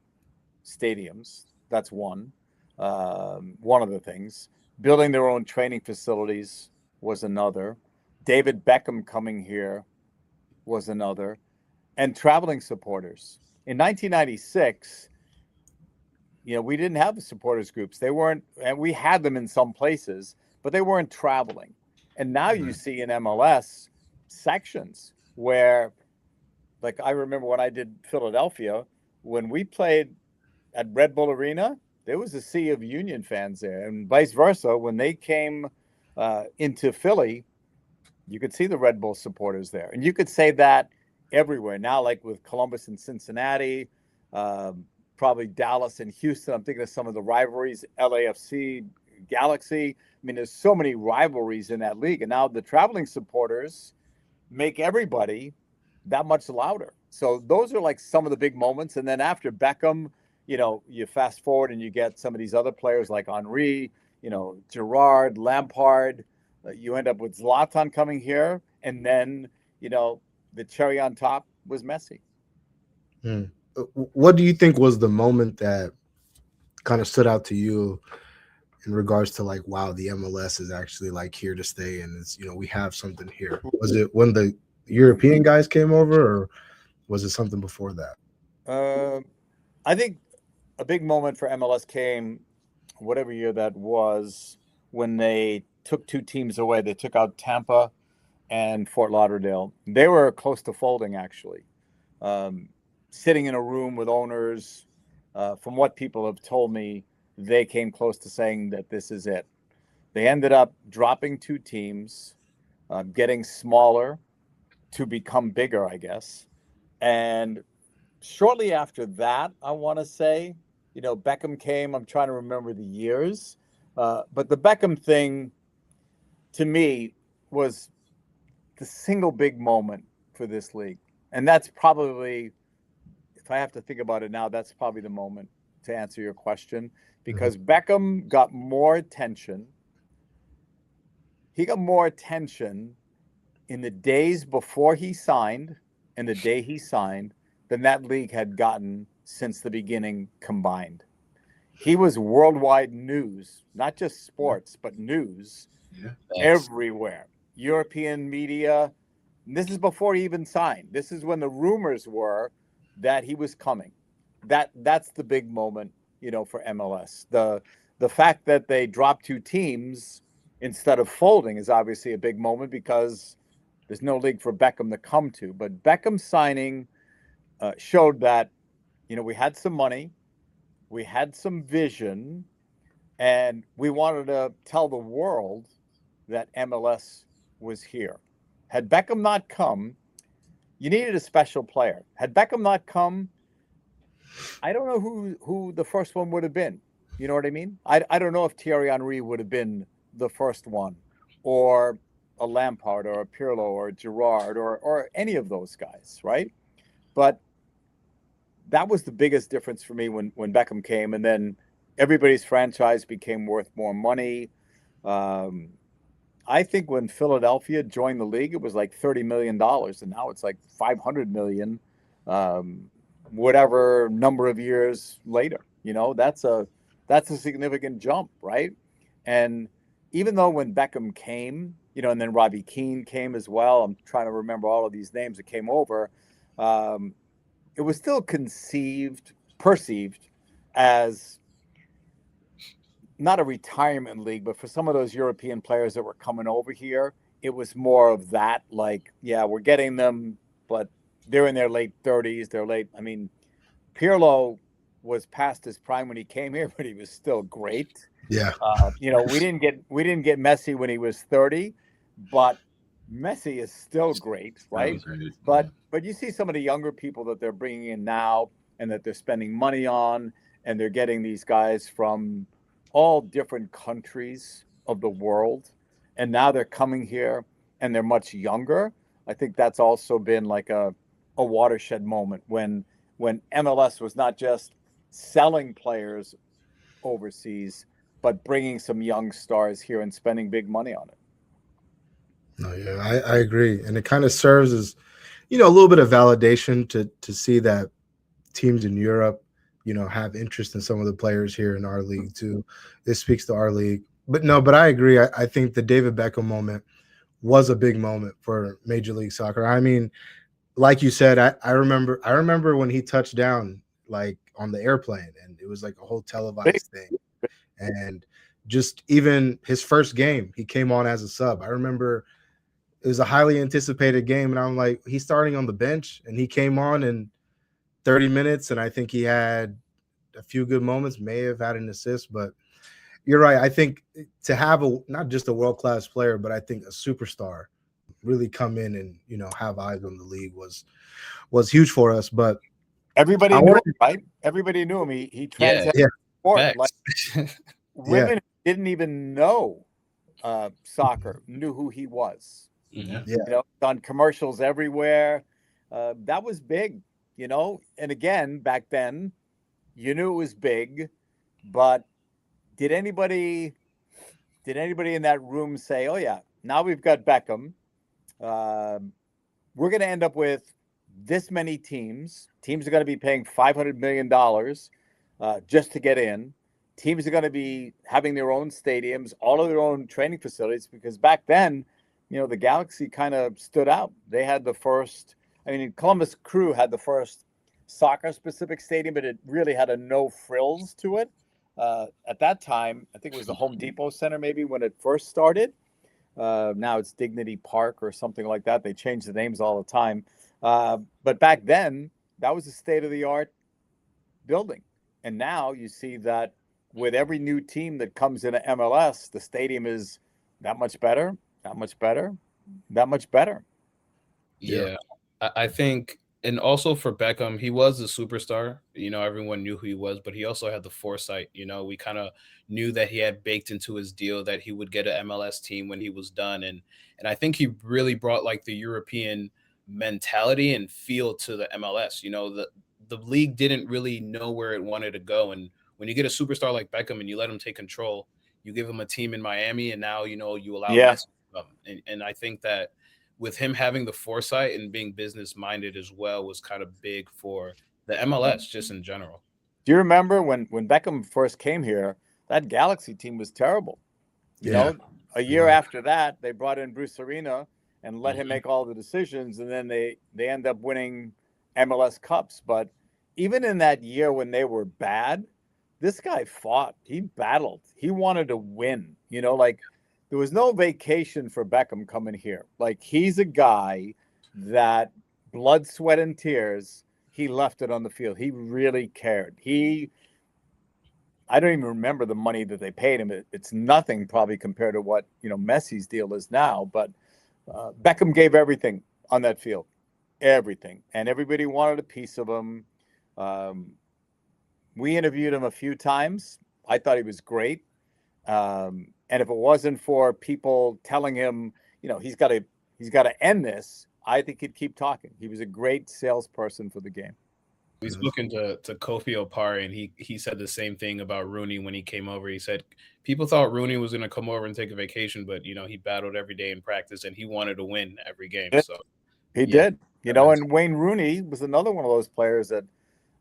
stadiums. That's one. One of the things. Building their own training facilities was another. David Beckham coming here was another. And traveling supporters. In 1996, we didn't have the supporters groups. They weren't, and we had them in some places, but they weren't traveling. And now you see in MLS sections where, like, I remember when I did Philadelphia, when we played at Red Bull Arena, there was a sea of Union fans there, and vice versa. When they came into Philly, you could see the Red Bull supporters there, and you could say that everywhere now, like with Columbus and Cincinnati, probably Dallas and Houston. I'm thinking of some of the rivalries, LAFC, Galaxy. I mean, there's so many rivalries in that league, and now the traveling supporters make everybody that much louder. So those are like some of the big moments. And then after Beckham, you fast forward and you get some of these other players like Henry, Gerrard, Lampard. You end up with Zlatan coming here, and then the cherry on top was Messi. What do you think was the moment that kind of stood out to you in regards to like, wow, the MLS is actually like here to stay, and it's we have something here? Was it when the European guys came over, or was it something before that? I think a big moment for MLS came, whatever year that was, when they took two teams away. They took out Tampa and Fort Lauderdale. They were close to folding, actually. Sitting in a room with owners, from what people have told me, they came close to saying that this is it. They ended up dropping two teams, getting smaller to become bigger, I guess. And shortly after that, I want to say, Beckham came. I'm trying to remember the years. But the Beckham thing, to me, was the single big moment for this league. And that's probably, if I have to think about it now, that's probably the moment to answer your question, because Beckham got more attention. He got more attention in the days before he signed and the day he signed than that league had gotten since the beginning combined. He was worldwide news, not just sports, but news everywhere. European media. And this is before he even signed. This is when the rumors were that he was coming. That's the big moment, for MLS. The fact that they dropped two teams instead of folding is obviously a big moment because there's no league for Beckham to come to. But Beckham signing showed that, we had some money, we had some vision, and we wanted to tell the world that MLS was here. Had Beckham not come, you needed a special player. Had Beckham not come, I don't know who the first one would have been. You know what I mean? I don't know if Thierry Henry would have been the first one, or a Lampard, or a Pirlo, or a Gerrard, or any of those guys, right? But that was the biggest difference for me when Beckham came, and then everybody's franchise became worth more money. I think when Philadelphia joined the league, it was like $30 million, and now it's like $500 million, whatever number of years later. That's a significant jump, right? And even though when Beckham came, and then Robbie Keane came as well, I'm trying to remember all of these names that came over, it was still perceived as not a retirement league, but for some of those European players that were coming over here, it was more of that, like, yeah, we're getting them, but they're in their late 30s, Pirlo was past his prime when he came here, but he was still great. Yeah. You know, we didn't get Messi when he was 30, but Messi is still great, right? But you see some of the younger people that they're bringing in now, and that they're spending money on, and they're getting these guys from all different countries of the world, and now they're coming here and they're much younger. I think that's also been like a watershed moment when MLS was not just selling players overseas, but bringing some young stars here and spending big money on it. No, yeah, I agree. And it kind of serves as, a little bit of validation to see that teams in Europe, have interest in some of the players here in our league too. This speaks to our league. But I agree. I think the David Beckham moment was a big moment for Major League Soccer. I mean, like you said, I remember when he touched down, like on the airplane, and it was like a whole televised thing. And just even his first game, he came on as a sub. I remember it was a highly anticipated game, and I'm like, he's starting on the bench, and he came on in 30 minutes, and I think he had a few good moments, may have had an assist, but you're right. I think to have not just a world-class player, but I think a superstar really come in and, have eyes on the league was huge for us. But everybody knew him, right? Everybody knew him. He transcended sport. Like, women didn't even know soccer, knew who he was. On commercials everywhere. That was big, and again, back then you knew it was big, but did anybody in that room say, oh yeah, now we've got Beckham, we're going to end up with this many teams are going to be paying $500 million just to get in. Teams are going to be having their own stadiums, all of their own training facilities, because back then, the Galaxy kind of stood out. They had the first, Columbus Crew had the first soccer-specific stadium, but it really had a no frills to it. At that time, I think it was the Home Depot Center maybe when it first started. Now it's Dignity Park or something like that. They change the names all the time. But back then, that was a state-of-the-art building. And now you see that with every new team that comes into MLS, the stadium is that much better, that much better, that much better. Yeah. I think, and also for Beckham, he was a superstar. Everyone knew who he was, but he also had the foresight. We kind of knew that he had baked into his deal that he would get an MLS team when he was done. And I think he really brought like the European mentality and feel to the MLS. The league didn't really know where it wanted to go. And when you get a superstar like Beckham and you let him take control, you give him a team in Miami, and now, you allow Messi to come. And I think that with him having the foresight and being business minded as well was kind of big for the MLS just in general. Do you remember when Beckham first came here, that Galaxy team was terrible? A year after that, they brought in Bruce Arena and let him make all the decisions, and then they end up winning MLS Cups. But even in that year when they were bad, this guy fought. He battled. He wanted to win. There was no vacation for Beckham coming here. Like, he's a guy that blood, sweat, and tears, he left it on the field. He really cared. I don't even remember the money that they paid him. It's nothing probably compared to what, Messi's deal is now. But Beckham gave everything on that field, everything. And everybody wanted a piece of him. We interviewed him a few times. I thought he was great. And if it wasn't for people telling him, he's got to end this, I think he'd keep talking. He was a great salesperson for the game. We spoken to Kofi Opare, and he said the same thing about Rooney when he came over. He said people thought Rooney was going to come over and take a vacation, but he battled every day in practice, and he wanted to win every game. So he did. And Wayne Rooney was another one of those players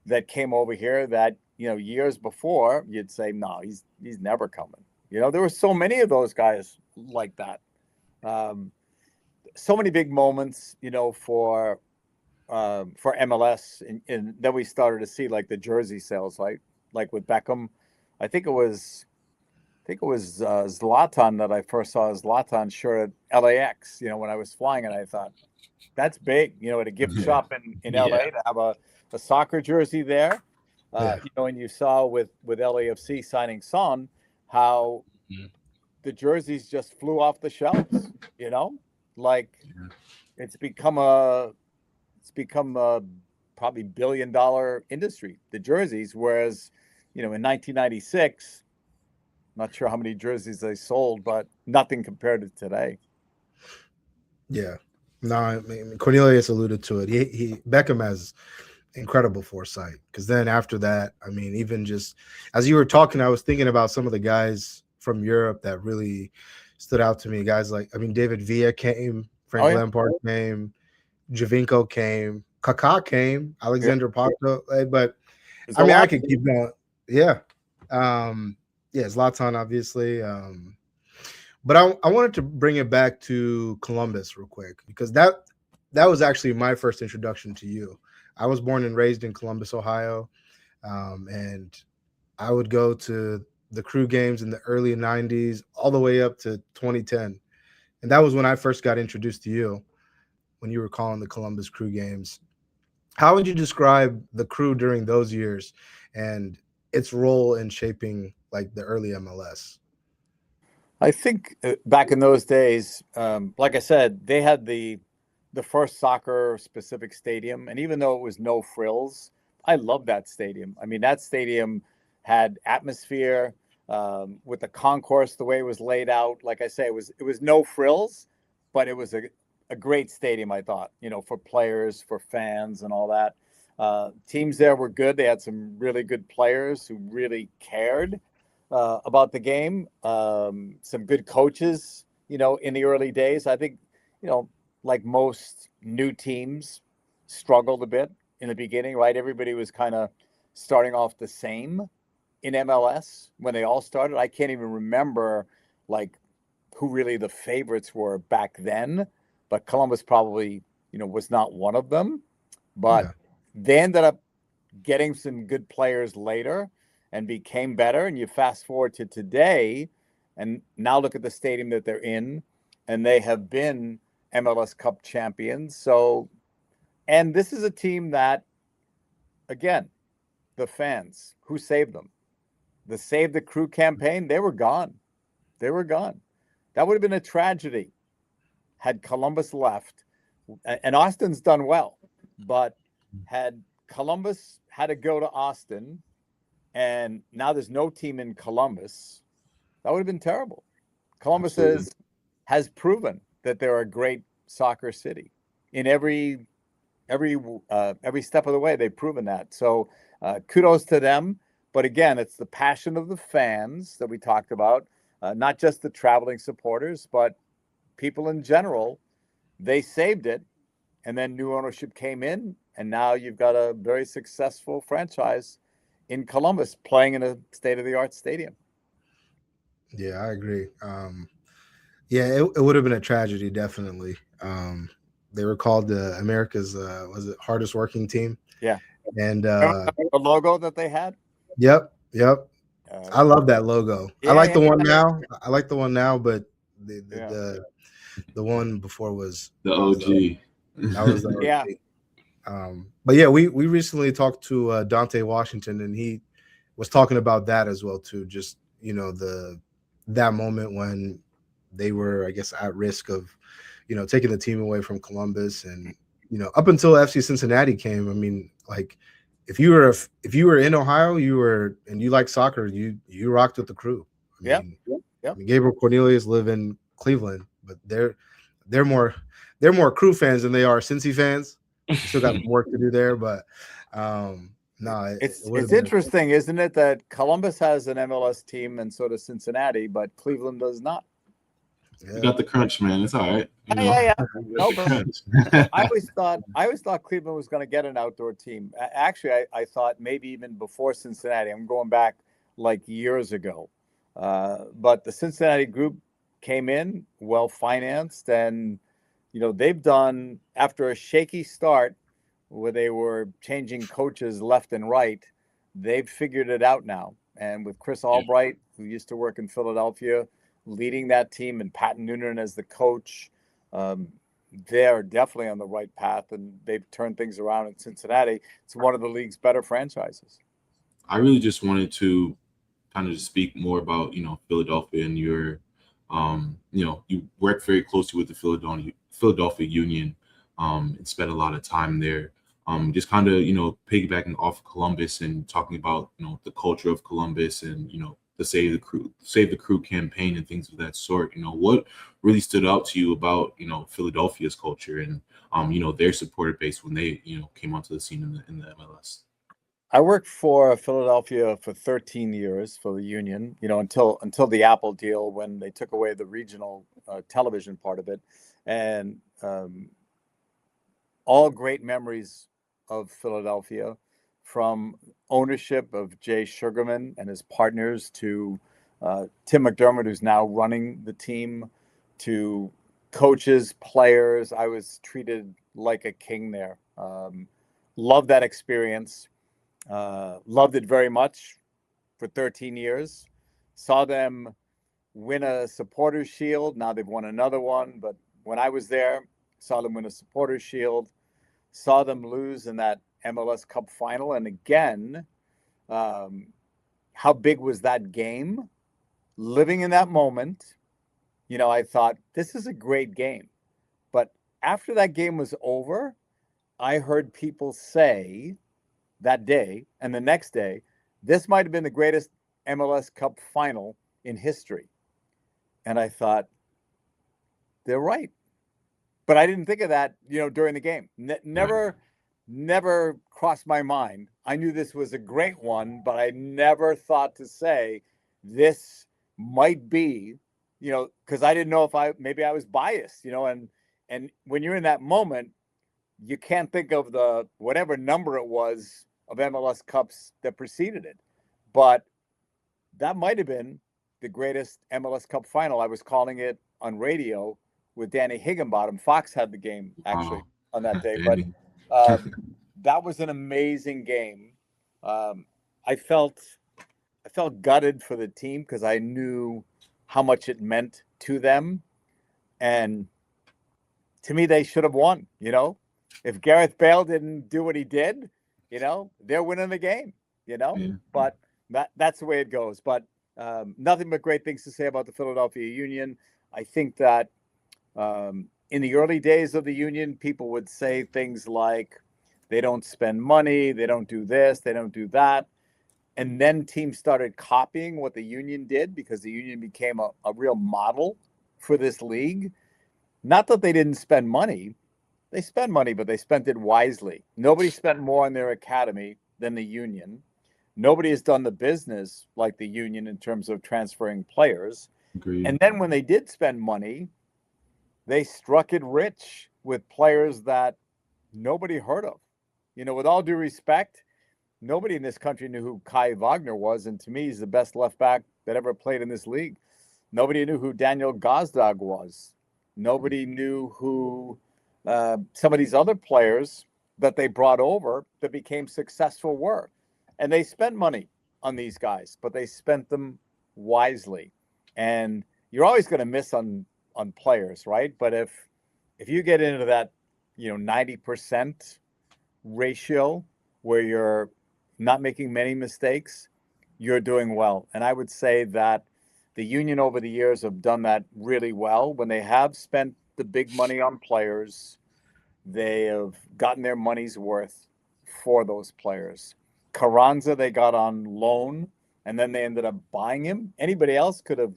that came over here that years before you'd say, no, he's never coming. There were so many of those guys like that. So many big moments, for MLS, and then we started to see like the jersey sales, like with Beckham. I think it was Zlatan that I first saw a Zlatan shirt at LAX. When I was flying, and I thought that's big. At a gift shop in LA to have a soccer jersey there. And you saw with LAFC signing Son, how the jerseys just flew off the shelves. Like it's become a probably $1 billion industry, the jerseys. Whereas, in 1996, not sure how many jerseys they sold, but nothing compared to today. Yeah. No, I mean, Cornelius alluded to it. Beckham has incredible foresight, because then after that, I mean, even just as you were talking, I was thinking about some of the guys from Europe that really stood out to me. Guys like, David Villa came, Frank Lampard came, Javinko came, Kaká came, Alexander Pato, but I could keep going. Yeah. Zlatan, obviously. But I wanted to bring it back to Columbus real quick, because that was actually my first introduction to you. I was born and raised in Columbus, Ohio, and I would go to the Crew games in the early 90s all the way up to 2010. And that was when I first got introduced to you, when you were calling the Columbus Crew games. How would you describe the Crew during those years and its role in shaping like the early MLS? I think back in those days, like I said, they had the first soccer-specific stadium, and even though it was no frills, I love that stadium. I mean, that stadium had atmosphere with the concourse, the way it was laid out. Like I say, it was no frills, but it was a great stadium, I thought, for players, for fans, and all that. Teams there were good. They had some really good players who really cared about the game. Some good coaches, in the early days. I think, like most new teams, struggled a bit in the beginning, right? Everybody was kind of starting off the same in MLS when they all started. I can't even remember like who really the favorites were back then, but Columbus probably, was not one of them. But they ended up getting some good players later and became better. And you fast forward to today, and now look at the stadium that they're in, and they have been MLS Cup champions. So, and this is a team that, again, the fans who saved them, the Save the Crew campaign, they were gone. They were gone. That would have been a tragedy had Columbus left. And Austin's done well, but had Columbus had to go to Austin, and now there's no team in Columbus, that would have been terrible. Columbus has proven that they're a great soccer city in every step of the way. They've proven that. So kudos to them. But again, it's the passion of the fans that we talked about, not just the traveling supporters, but people in general. They saved it, and then new ownership came in, and now you've got a very successful franchise in Columbus playing in a state-of-the-art stadium. Yeah, I agree. It would have been a tragedy, definitely. They were called America's hardest working team. Yeah. And the logo that they had? Yep. I love that logo. I like the one now. I like the one now, but the one before was the OG. That was the OG. Yeah. But yeah, we recently talked to Dante Washington, and he was talking about that as well too. Just that moment when they were, I guess, at risk of, taking the team away from Columbus, and up until FC Cincinnati came. I mean, like if you were in Ohio, and you like soccer, you rocked with the Crew. Yeah. I mean, Gabriel Cornelius live in Cleveland, but they're more Crew fans than they are Cincy fans. Still got some work to do there, but it's interesting, isn't it, that Columbus has an MLS team and so does Cincinnati, but Cleveland does not. You got the crunch, man. It's all right. Yeah. No, I always thought Cleveland was going to get an outdoor team. Actually, I thought maybe even before Cincinnati. I'm going back like years ago. But the Cincinnati group came in well financed, and they've done, after a shaky start where they were changing coaches left and right, they've figured it out now. And with Chris Albright, who used to work in Philadelphia, leading that team, and Pat Noonan as the coach, they're definitely on the right path, and they've turned things around in Cincinnati. It's one of the league's better franchises. I really just wanted to kind of just speak more about, Philadelphia and your, you work very closely with the Philadelphia Union, and spent a lot of time there. Just kind of, piggybacking off of Columbus and talking about, the culture of Columbus and, the Save the Crew campaign and things of that sort. What really stood out to you about, Philadelphia's culture and, their supporter base when they, came onto the scene in the MLS? I worked for Philadelphia for 13 years for the Union, until the Apple deal when they took away the regional television part of it, and all great memories of Philadelphia, from ownership of Jay Sugarman and his partners to Tim McDermott, who's now running the team, to coaches, players. I was treated like a king there. Loved that experience. Loved it very much for 13 years. Saw them win a Supporters Shield. Now they've won another one. But when I was there, saw them win a Supporters Shield. Saw them lose in that MLS Cup final. And again, how big was that game? Living in that moment, I thought, this is a great game. But after that game was over, I heard people say that day and the next day, this might have been the greatest MLS Cup final in history. And I thought, they're right. But I didn't think of that, during the game. Never crossed my mind. I knew this was a great one, but I never thought to say this might be, because I didn't know if maybe I was biased, and when you're in that moment, you can't think of the whatever number it was of MLS Cups that preceded it. But that might have been the greatest MLS Cup final. I was calling it on radio with Danny Higginbottom. Fox had the game actually on that day. But that was an amazing game. I felt gutted for the team because I knew how much it meant to them. And to me, they should have won, If Gareth Bale didn't do what he did, they're winning the game, But that's the way it goes. But nothing but great things to say about the Philadelphia Union. I think that in the early days of the Union, people would say things like, they don't spend money, they don't do this, they don't do that. And then teams started copying what the Union did because the Union became a real model for this league. Not that they didn't spend money. They spent money, but they spent it wisely. Nobody spent more on their academy than the Union. Nobody has done the business like the Union in terms of transferring players. Agreed. And then when they did spend money, they struck it rich with players that nobody heard of. With all due respect, nobody in this country knew who Kai Wagner was. And to me, he's the best left back that ever played in this league. Nobody knew who Daniel Gazdag was. Nobody knew who some of these other players that they brought over that became successful were. And they spent money on these guys, but they spent them wisely. And you're always going to miss on players, right? But if you get into that, 90% ratio where you're not making many mistakes, you're doing well. And I would say that the Union over the years have done that really well. When they have spent the big money on players, they have gotten their money's worth for those players. Carranza, they got on loan, and then they ended up buying him. Anybody else could have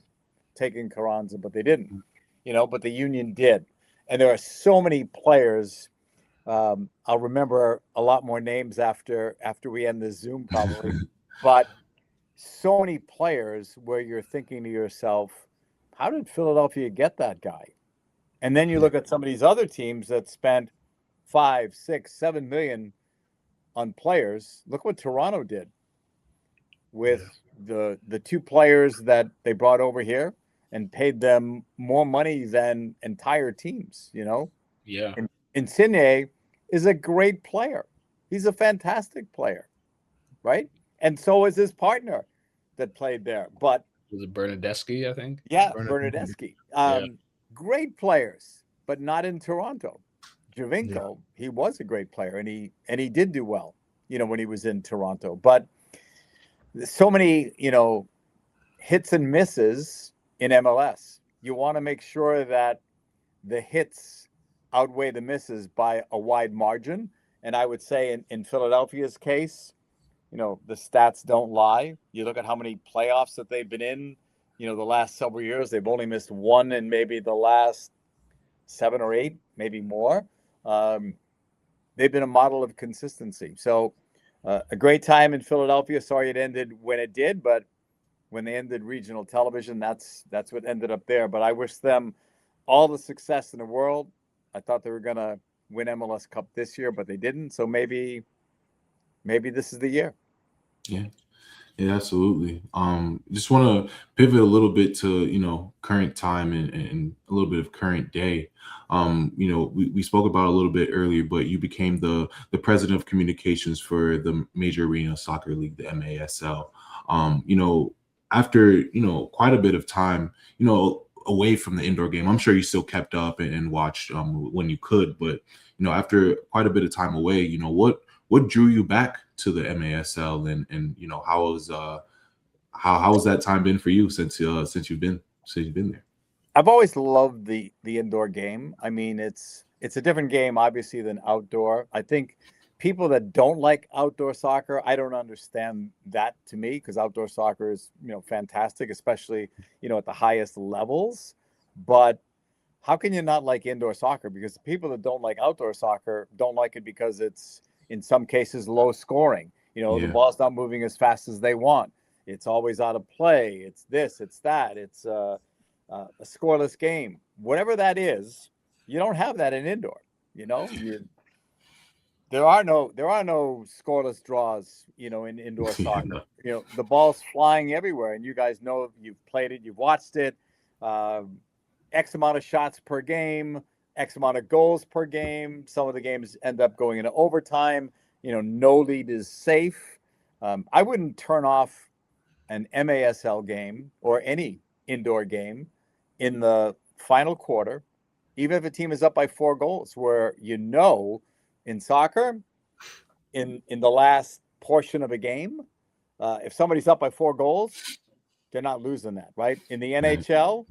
taken Carranza, but they didn't, but the Union did. And there are so many players. I'll remember a lot more names after we end the Zoom probably, but so many players where you're thinking to yourself, how did Philadelphia get that guy? And then you look at some of these other teams that spent 5, 6, 7 million on players. Look what Toronto did with the two players that they brought over here and paid them more money than entire teams, Yeah. And Insigne is a great player. He's a fantastic player, right? And so is his partner that played there. But Was it Bernadeschi, I think? yeah, Bernadeschi. Great players, but not in Toronto. Javinko, he was a great player, and he did do well, when he was in Toronto. But so many, hits and misses in MLS. You want to make sure that the hits outweigh the misses by a wide margin. And I would say in Philadelphia's case, the stats don't lie. You look at how many playoffs that they've been in, the last several years, they've only missed one in maybe the last 7 or 8, maybe more. They've been a model of consistency. So a great time in Philadelphia. Sorry it ended when it did, but when they ended regional television, that's what ended up there. But I wish them all the success in the world. I thought they were going to win MLS Cup this year, but they didn't. So maybe this is the year. Yeah. Yeah, absolutely. Just want to pivot a little bit to, current time and a little bit of current day. We spoke about a little bit earlier, but you became the president of communications for the Major Arena Soccer League, the MASL. After, quite a bit of time, away from the indoor game, I'm sure you still kept up and watched when you could, but, after quite a bit of time away, what drew you back to the MASL, and how has that time been for you since you've been there? I've always loved the indoor game. I mean, it's a different game, obviously, than outdoor. I think people that don't like outdoor soccer, I don't understand that, to me, because outdoor soccer is fantastic, especially at the highest levels. But how can you not like indoor soccer? Because the people that don't like outdoor soccer don't like it because it's, in some cases, low scoring. The ball's not moving as fast as they want. It's always out of play. It's this, it's that. It's a scoreless game. Whatever that is, you don't have that in indoor. There are no scoreless draws, in indoor soccer. The ball's flying everywhere, and you guys know, you've played it, you've watched it. X amount of shots per game, X amount of goals per game. Some of the games end up going into overtime. No lead is safe. I wouldn't turn off an MASL game or any indoor game in the final quarter, even if a team is up by 4 goals, where in soccer, in the last portion of a game, if somebody's up by 4 goals, they're not losing that, right? In the NHL,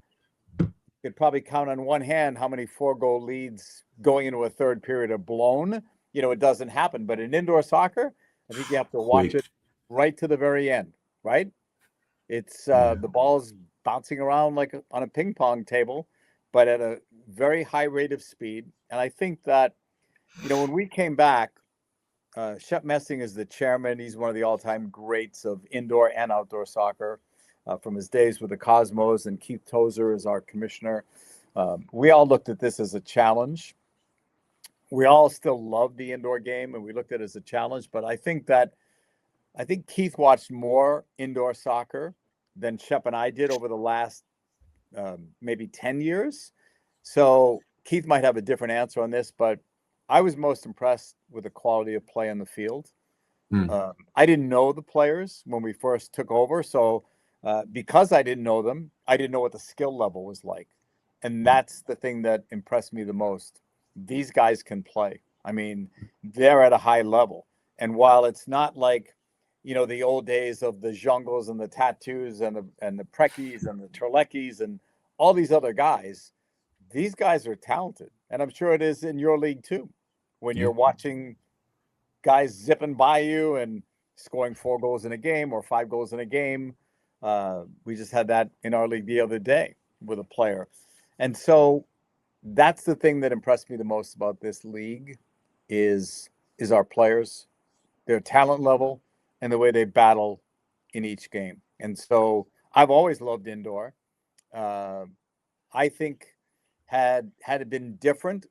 you could probably count on one hand how many 4-goal leads going into a third period are blown. It doesn't happen. But in indoor soccer, I think you have to watch it right to the very end, right? It's the ball's bouncing around like on a ping pong table, but at a very high rate of speed. And I think that, when we came back, Shep Messing is the chairman. He's one of the all-time greats of indoor and outdoor soccer. From his days with the Cosmos, and Keith Tozer is our commissioner. We all looked at this as a challenge. We all still love the indoor game, and we looked at it as a challenge. But I think Keith watched more indoor soccer than Shep and I did over the last maybe 10 years. So Keith might have a different answer on this, but I was most impressed with the quality of play on the field. I didn't know the players when we first took over, so because I didn't know them, I didn't know what the skill level was like. And that's the thing that impressed me the most. These guys can play. I mean, they're at a high level. And while it's not like, the old days of the Jungles and the Tattoos and the Prekis and the Terlecki's and all these other guys, these guys are talented. And I'm sure it is in your league too. When you're watching guys zipping by you and scoring 4 goals in a game or 5 goals in a game. We just had that in our league the other day with a player. And so that's the thing that impressed me the most about this league is our players, their talent level, and the way they battle in each game. And so I've always loved indoor. I think had it been different,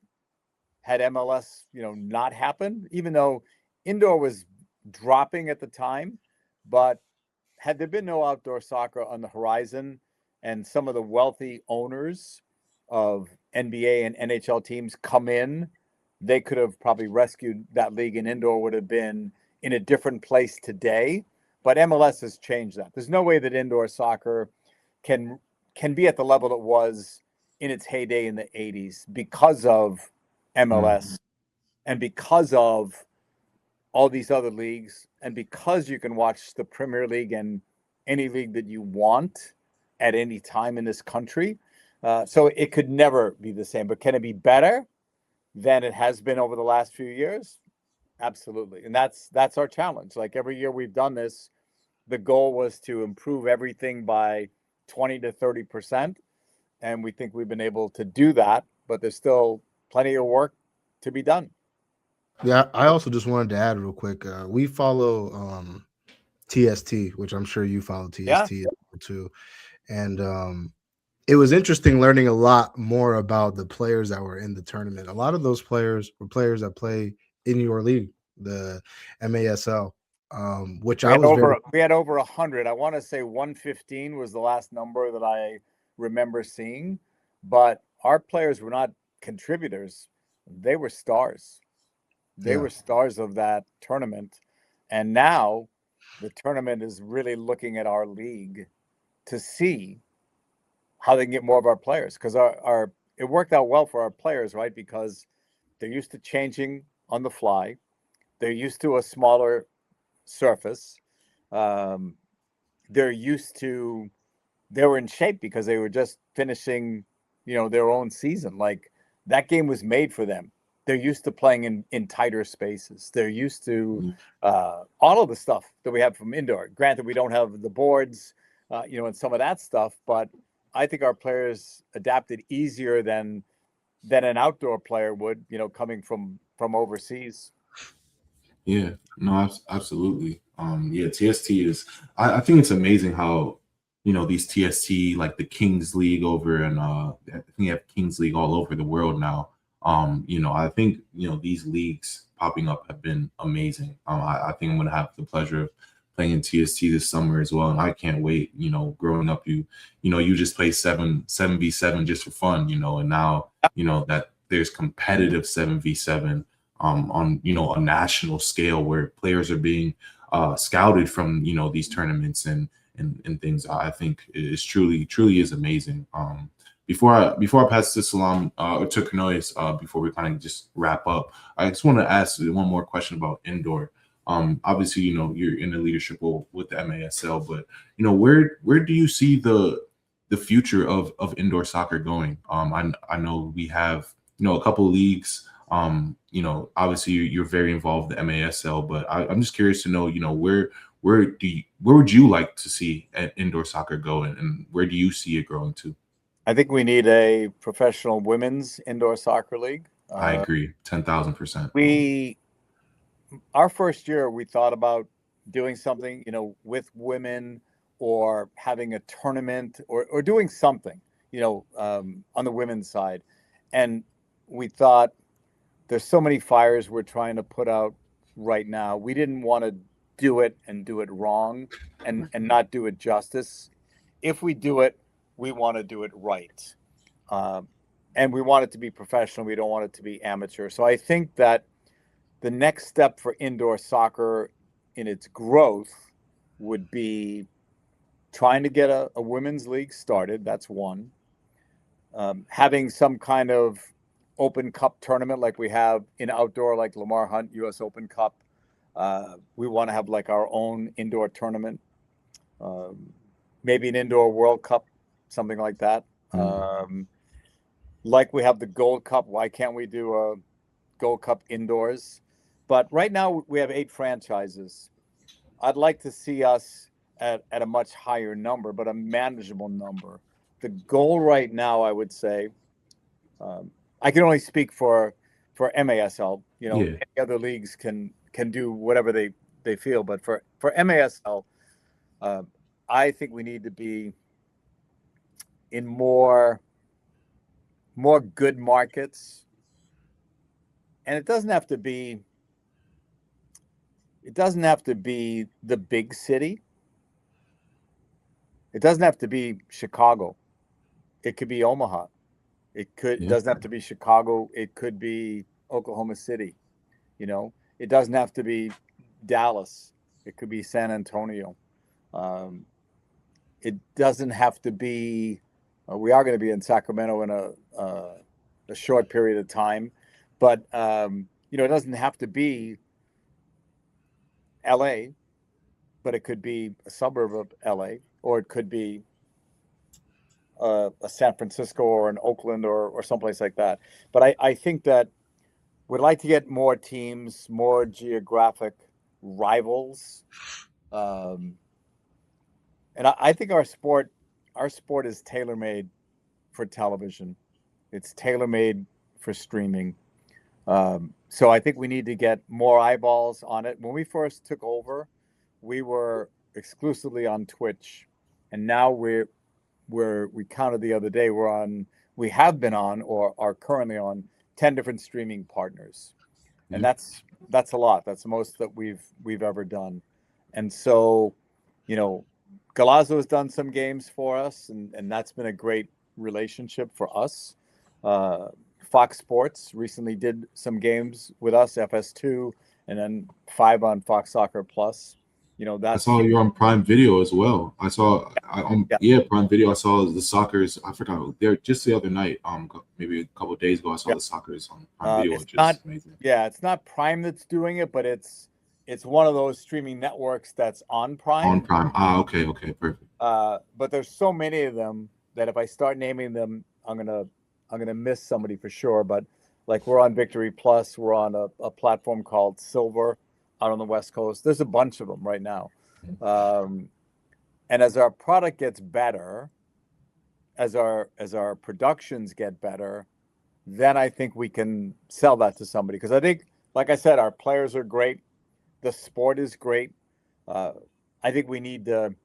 had MLS, not happened, even though indoor was dropping at the time, but had there been no outdoor soccer on the horizon and some of the wealthy owners of NBA and NHL teams come in, they could have probably rescued that league, and indoor would have been in a different place today. But MLS has changed that. There's no way that indoor soccer can be at the level it was in its heyday in the 80s because of MLS and because of all these other leagues, and because you can watch the Premier League and any league that you want at any time in this country, so it could never be the same. But can it be better than it has been over the last few years? Absolutely. And that's our challenge. Like every year we've done this, the goal was to improve everything by 20 to 30%. And we think we've been able to do that, but there's still plenty of work to be done. Yeah, I also just wanted to add real quick. We follow TST, which I'm sure you follow TST too. And it was interesting learning a lot more about the players that were in the tournament. A lot of those players were players that play in your league, the MASL, which we I was we had over 100. I want to say 115 was the last number that I remember seeing, but our players were not contributors. They were stars. They were stars of that tournament. And now the tournament is really looking at our league to see how they can get more of our players, because our it worked out well for our players, right? Because they're used to changing on the fly. They're used to a smaller surface. They're used to, they were in shape because they were just finishing, their own season. Like that game was made for them. They're used to playing in tighter spaces. They're used to all of the stuff that we have from indoor. Granted, we don't have the boards, and some of that stuff, but I think our players adapted easier than an outdoor player would, coming from overseas. Yeah, no, absolutely. Yeah, TST is. I think it's amazing how these TST, like the Kings League over, and I think you have Kings League all over the world now. I think these leagues popping up have been amazing. I think I'm gonna have the pleasure of playing in TST this summer as well, and I can't wait. Growing up, you just play 7v7 just for fun, and now that there's competitive 7v7 on a national scale where players are being scouted from these tournaments and things. I think is truly is amazing. Before I pass to Salam or to Kanois, before we kind of just wrap up, I just want to ask one more question about indoor. Obviously, you're in the leadership role with the MASL, but where do you see the future of indoor soccer going? I know we have a couple of leagues. Obviously you're very involved in the MASL, but I'm just curious to know, where would you like to see indoor soccer go, and where do you see it growing to? I think we need a professional women's indoor soccer league. I agree, 10,000%. Our first year, we thought about doing something, with women, or having a tournament, or doing something, on the women's side. And we thought, there's so many fires we're trying to put out right now. We didn't want to do it and do it wrong and not do it justice. If we do it, we want to do it right. And we want it to be professional. We don't want it to be amateur. So I think that the next step for indoor soccer in its growth would be trying to get a women's league started. That's one. Having some kind of Open Cup tournament like we have in outdoor, like Lamar Hunt US Open Cup. We want to have like our own indoor tournament, maybe an indoor World Cup, something like that. Like we have the Gold Cup. Why can't we do a Gold Cup indoors? But right now we have 8 franchises. I'd like to see us at a much higher number, but a manageable number. The goal right now, I would say, I can only speak for MASL. Any other leagues can do whatever they feel, but for MASL, I think we need to be in more good markets, and it doesn't have to be the big city. It doesn't have to be Chicago. It could be Omaha. It doesn't have to be Chicago. It could be Oklahoma City. It doesn't have to be Dallas. It could be San Antonio. It doesn't have to be. We are going to be in Sacramento in a short period of time, but it doesn't have to be LA, but it could be a suburb of LA, or it could be a San Francisco or an Oakland or someplace like that. But I think that we'd like to get more teams, more geographic rivals. And I think our sport is tailor-made for television. It's tailor-made for streaming. So I think we need to get more eyeballs on it. When we first took over, we were exclusively on Twitch, and now we counted the other day, we have been on or are currently on 10 different streaming partners. And that's a lot. That's the most that we've ever done. And so, Galazzo has done some games for us, and that's been a great relationship for us. Fox Sports recently did some games with us, FS2, and then 5 on Fox Soccer Plus. I saw you're on Prime Video as well. I saw Prime Video. I saw the Soccer's. I forgot. There just the other night, maybe a couple of days ago, I saw the Soccer's on Prime Video, which is amazing. Yeah, it's not Prime that's doing it, but it's one of those streaming networks that's on Prime. On Prime. Okay, perfect. But there's so many of them that if I start naming them, I'm gonna miss somebody for sure. But like, we're on Victory Plus, we're on a platform called Silver out on the West Coast. There's a bunch of them right now. And as our product gets better, as our productions get better, then I think we can sell that to somebody. Because I think, like I said, our players are great. The sport is great. I think we need to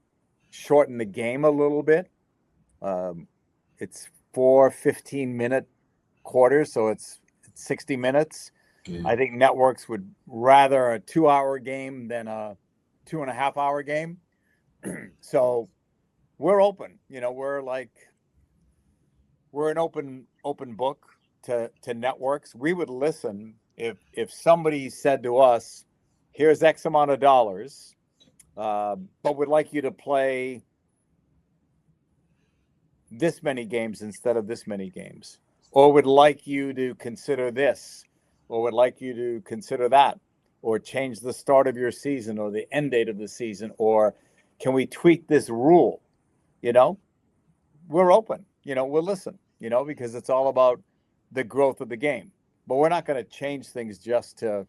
shorten the game a little bit. It's 4 15-minute quarters, so it's 60 minutes. I think networks would rather a 2-hour game than a 2.5-hour game. So we're open. We're an open book to networks. We would listen if somebody said to us, "Here's X amount of dollars, but would like you to play this many games instead of this many games, or would like you to consider this, or would like you to consider that, or change the start of your season or the end date of the season, or can we tweak this rule?" We're open. We'll listen, because it's all about the growth of the game. But we're not going to change things just to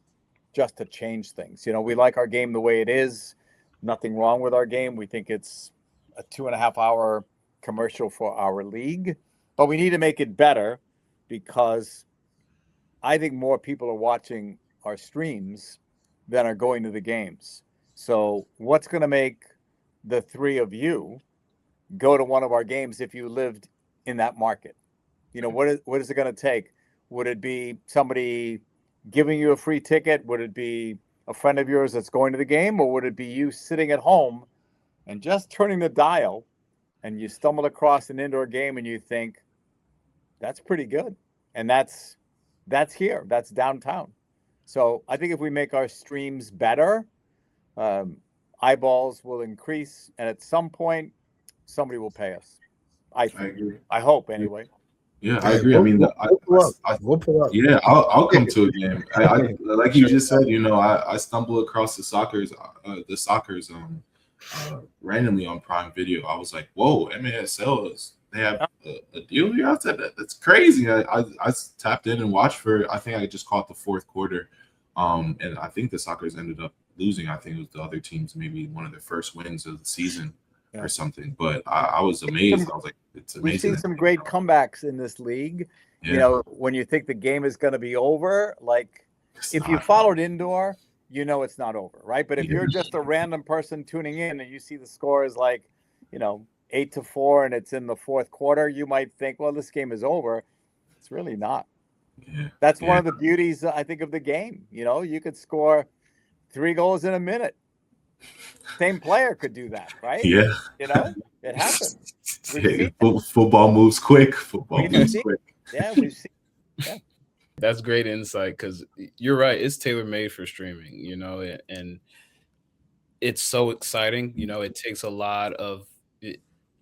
change things. We like our game the way it is. Nothing wrong with our game. We think it's a 2.5-hour commercial for our league, but we need to make it better, because I think more people are watching our streams than are going to the games. So what's going to make the three of you go to one of our games if you lived in that market? What is it going to take? Would it be somebody giving you a free ticket? Would it be a friend of yours that's going to the game? Or would it be you sitting at home and just turning the dial, and you stumble across an indoor game and you think, that's pretty good? And that's here, that's downtown. So I think if we make our streams better, eyeballs will increase, and at some point somebody will pay us. I agree. I hope, anyway. Yeah, I agree. I mean, we'll pull up. Yeah, I'll come to a game. I like you just said, I stumbled across the Soccer's randomly on Prime Video. I was like, whoa, MASL they have a deal here. I said, that's crazy. I tapped in and watched I think I just caught the fourth quarter. And I think the Soccer's ended up losing. I think it was the other teams, maybe one of their first wins of the season or something. But I was amazed. I was like, it's amazing. We've seen some great comebacks in this league. Yeah. When you think the game is going to be over, like if you followed indoor, it's not over, right? But if you're just a random person tuning in and you see the score is like, 8-4 and it's in the fourth quarter, you might think, well, this game is over. It's really not. Yeah. That's one of the beauties, I think, of the game. You could score 3 goals in a minute. Same player could do that, right? Yeah. It happens. Football moves quick. Football moves quick. Yeah, we've seen. Yeah. That's great insight, because you're right. It's tailor-made for streaming, and it's so exciting. It takes a lot of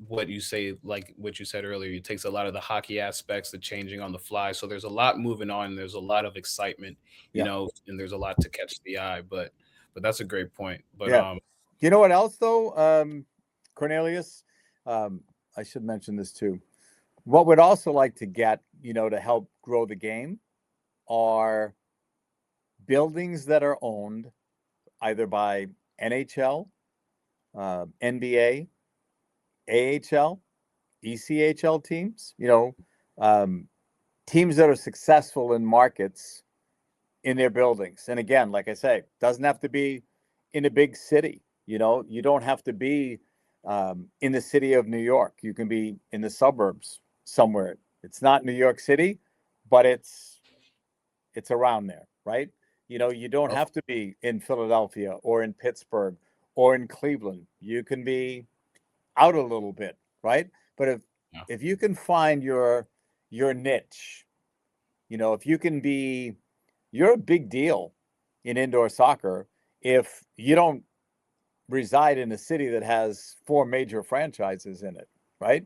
what you say, like what you said earlier. It takes a lot of the hockey aspects, the changing on the fly. So there's a lot moving on. There's a lot of excitement, and there's a lot to catch the eye. But But that's a great point. But Yeah. You know what else though, Cornelius? I should mention this too. What we'd also like to get, to help grow the game are buildings that are owned either by NHL, NBA, AHL, ECHL teams, teams that are successful in markets in their buildings. And again, like I say, doesn't have to be in a big city. You don't have to be in the city of New York. You can be in the suburbs somewhere. It's not New York City, but it's around there, right? You don't have to be in Philadelphia or in Pittsburgh or in Cleveland. You can be out a little bit, right? But if you can find your niche, if you can be, you're a big deal in indoor soccer if you don't reside in a city that has 4 major franchises in it, right?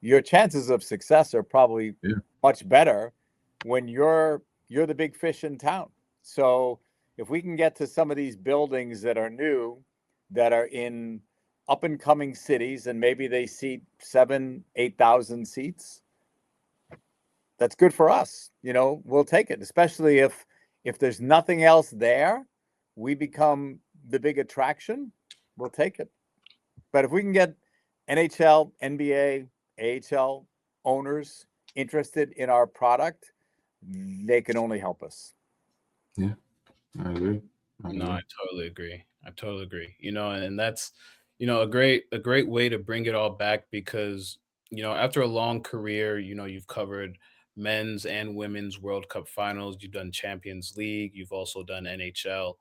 Your chances of success are probably much better when you're the big fish in town. So if we can get to some of these buildings that are new, that are in up and coming cities, and maybe they seat 7,000-8,000 seats, that's good for us. We'll take it, especially if there's nothing else there, we become the big attraction. We'll take it. But if we can get NHL, NBA, AHL owners interested in our product, they can only help us. Yeah, I agree. No, I totally agree. And that's, a great way to bring it all back because, after a long career, you've covered men's and women's World Cup finals. You've done Champions League. You've also done NHL.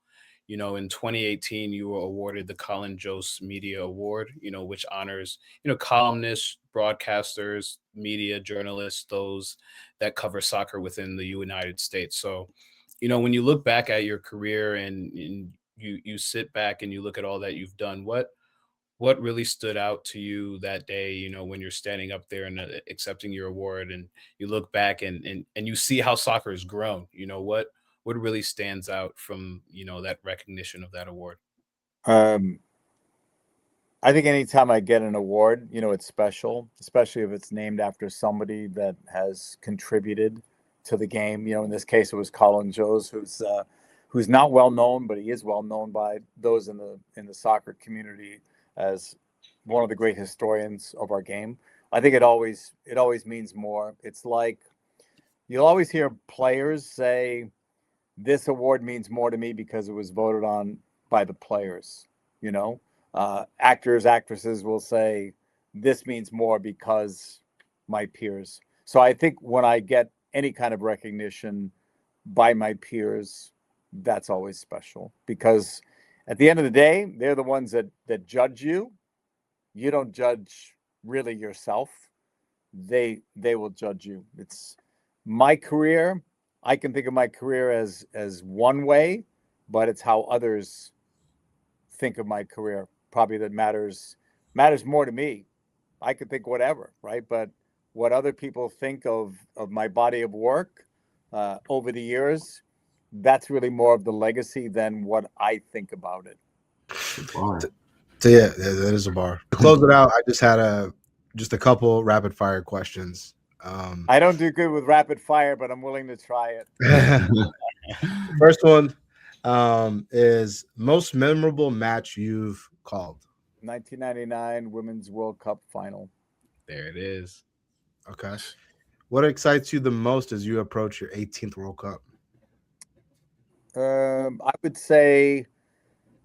In 2018, you were awarded the Colin Jose Media Award, which honors, columnists, broadcasters, media journalists, those that cover soccer within the United States. So, when you look back at your career and you sit back and you look at all that you've done, what really stood out to you that day, when you're standing up there and accepting your award and you look back and you see how soccer has grown, what really stands out from, that recognition of that award? I think anytime I get an award, it's special, especially if it's named after somebody that has contributed to the game. In this case, it was Colin Jose, who's not well known, but he is well known by those in the soccer community as one of the great historians of our game. I think it always means more. It's like you'll always hear players say, "This award means more to me because it was voted on by the players." Actors, actresses will say, "This means more because my peers." So I think when I get any kind of recognition by my peers, that's always special because at the end of the day, they're the ones that judge you. You don't judge really yourself. They will judge you. It's my career. I can think of my career as one way, but it's how others think of my career probably that matters more to me. I could think whatever, right? But what other people think of my body of work over the years, that's really more of the legacy than what I think about it. So yeah, that is a bar. To close it out, I just had just a couple rapid fire questions. I don't do good with rapid fire, but I'm willing to try it. First one is most memorable match you've called. 1999 Women's World Cup final. There it is. Okay. What excites you the most as you approach your 18th World Cup? I would say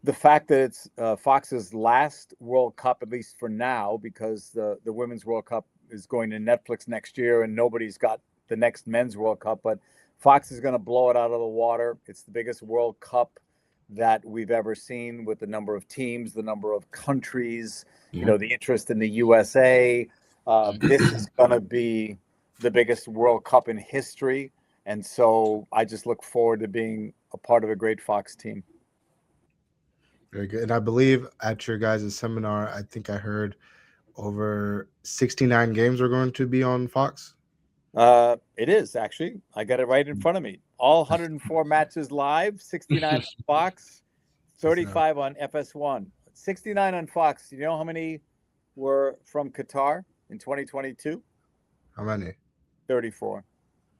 the fact that it's Fox's last World Cup, at least for now, because the Women's World Cup is going to Netflix next year and nobody's got the next Men's World Cup, but Fox is going to blow it out of the water. It's the biggest World Cup that we've ever seen with the number of teams, the number of countries, the interest in the USA. This is going to be the biggest World Cup in history. And so I just look forward to being a part of a great Fox team. Very good. And I believe at your guys' seminar, I think I heard over 69 games are going to be on Fox. It is actually. I got it right in front of me. All 104 matches live, 69 on Fox, 35 on FS1, 69 on Fox. You know how many were from Qatar in 2022? How many? 34.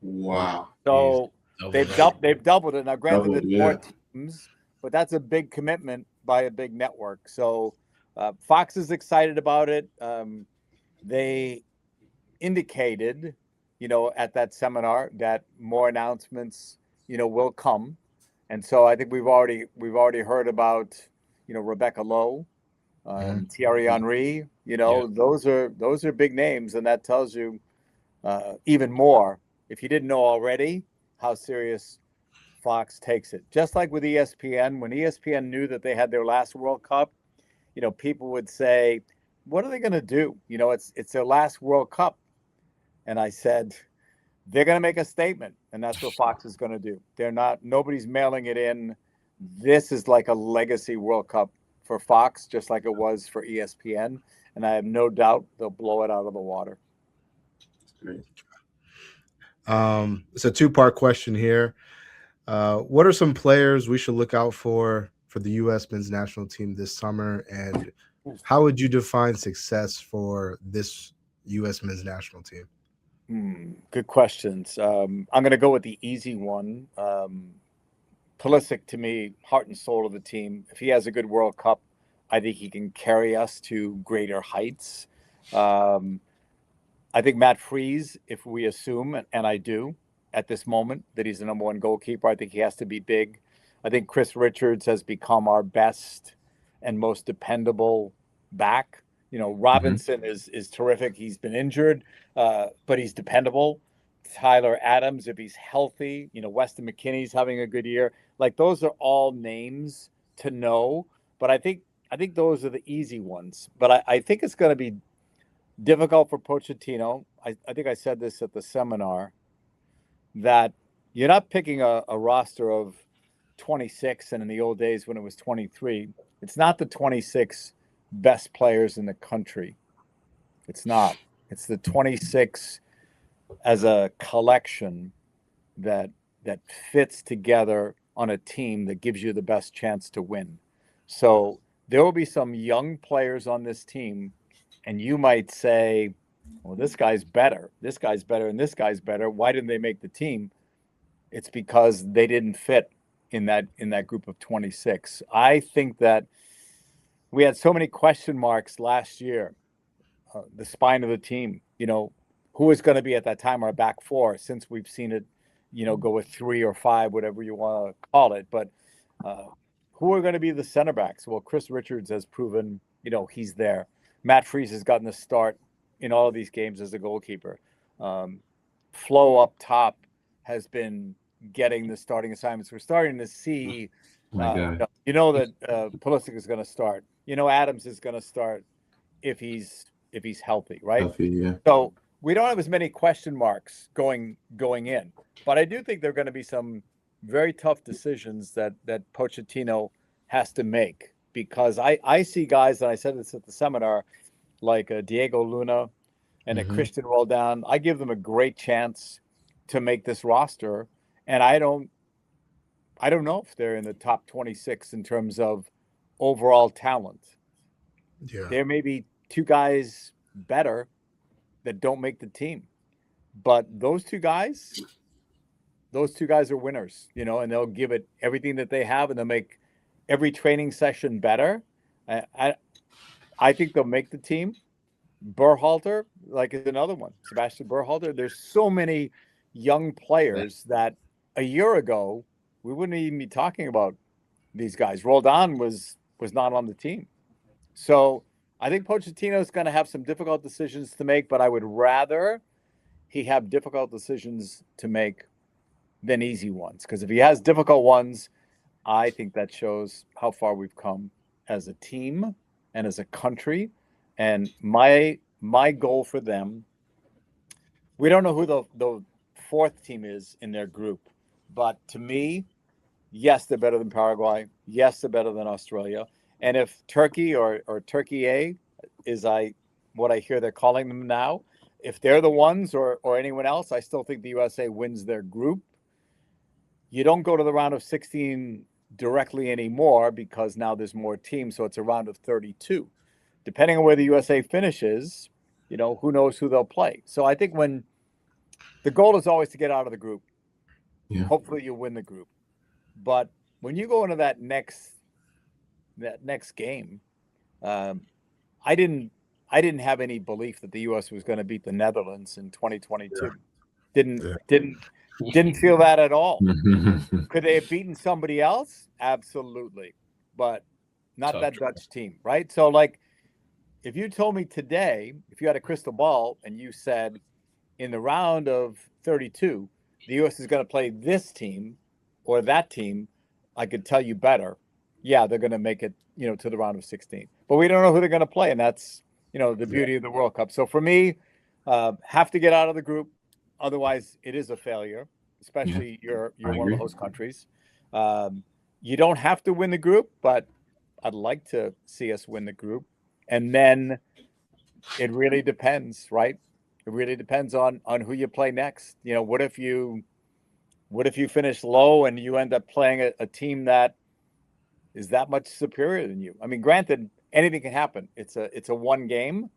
Wow. So they've doubled it. Now, granted, Doubled, there's more teams, but that's a big commitment by a big network. So Fox is excited about it. They indicated, at that seminar that more announcements, will come. And so I think we've already heard about, Rebecca Lowe, Thierry Henry. Those are big names, and that tells you even more, if you didn't know already, how serious Fox takes it. Just like with ESPN, when ESPN knew that they had their last World Cup, people would say, "What are they going to do? It's their last World Cup." And I said, they're going to make a statement, and that's what Fox is going to do. Nobody's mailing it in. This is like a legacy World Cup for Fox, just like it was for ESPN. And I have no doubt they'll blow it out of the water. Great. It's a two-part question here. What are some players we should look out for the U.S. men's national team this summer? And how would you define success for this U.S. men's national team? Good questions. I'm going to go with the easy one. Pulisic, to me, heart and soul of the team. If he has a good World Cup, I think he can carry us to greater heights. I think Matt Freese, if we assume, and I do at this moment, that he's the number one goalkeeper, I think he has to be big. I think Chris Richards has become our best and most dependable back. Robinson is terrific. He's been injured, but he's dependable. Tyler Adams, if he's healthy, Weston McKennie's having a good year. Like, those are all names to know, but I think those are the easy ones. But I think it's going to be difficult for Pochettino. I think I said this at the seminar, that you're not picking a roster of 26, and in the old days when it was 23, it's not the 26 best players in the country. It's not. It's the 26 as a collection that fits together on a team that gives you the best chance to win. So there will be some young players on this team, and you might say, well, this guy's better, and this guy's better. Why didn't they make the team? It's because they didn't fit in that group of 26. I think that we had so many question marks last year. The spine of the team, who is going to be at that time our back four, since we've seen it, go with 3 or 5, whatever you want to call it. But who are going to be the center backs? Well, Chris Richards has proven, he's there. Matt Freese has gotten the start in all of these games as a goalkeeper. Flo up top has been getting the starting assignments. We're starting to see, that Pulisic is going to start. Adams is going to start if he's healthy, right? Healthy, yeah. So we don't have as many question marks going in, but I do think there are going to be some very tough decisions that Pochettino has to make, because I see guys, and I said this at the seminar, like Diego Luna and a Christian Roldan. I give them a great chance to make this roster, and I don't know if they're in the top 26 in terms of overall talent. Yeah. There may be 2 guys better that don't make the team, but those two guys are winners, and they'll give it everything that they have, and they'll make every training session better. I think they'll make the team. Berhalter, is another one. Sebastian Berhalter. There's so many young players that a year ago we wouldn't even be talking about these guys. Roldan was not on the team. So I think Pochettino is going to have some difficult decisions to make, but I would rather he have difficult decisions to make than easy ones. Because if he has difficult ones, I think that shows how far we've come as a team and as a country. And my goal for them, we don't know who the 4th team is in their group, but to me, yes, they're better than Paraguay. Yes, they're better than Australia. And if Turkey or Turkey A is what I hear they're calling them now, if they're the ones or anyone else, I still think the USA wins their group. You don't go to the round of 16 directly anymore because now there's more teams, so it's a round of 32. Depending on where the USA finishes, who knows who they'll play. So I think when the goal is always to get out of the group, hopefully you win the group. But when you go into that next game, I didn't have any belief that the U.S. was going to beat the Netherlands in 2022. Didn't feel that at all. Could they have beaten somebody else? Absolutely, but not that Dutch team, right? So, like, if you told me today, if you had a crystal ball and you said in the round of 32, the U.S. is going to play this team or that team, I could tell you better. Yeah, they're going to make it, to the round of 16. But we don't know who they're going to play, and that's, the beauty of the World Cup. So for me, have to get out of the group. Otherwise, it is a failure, especially you're one of the host countries. You don't have to win the group, but I'd like to see us win the group. And then it really depends, right? It really depends on who you play next. What if you finish low and you end up playing a team that is that much superior than you? I mean, granted, anything can happen. It's a one game,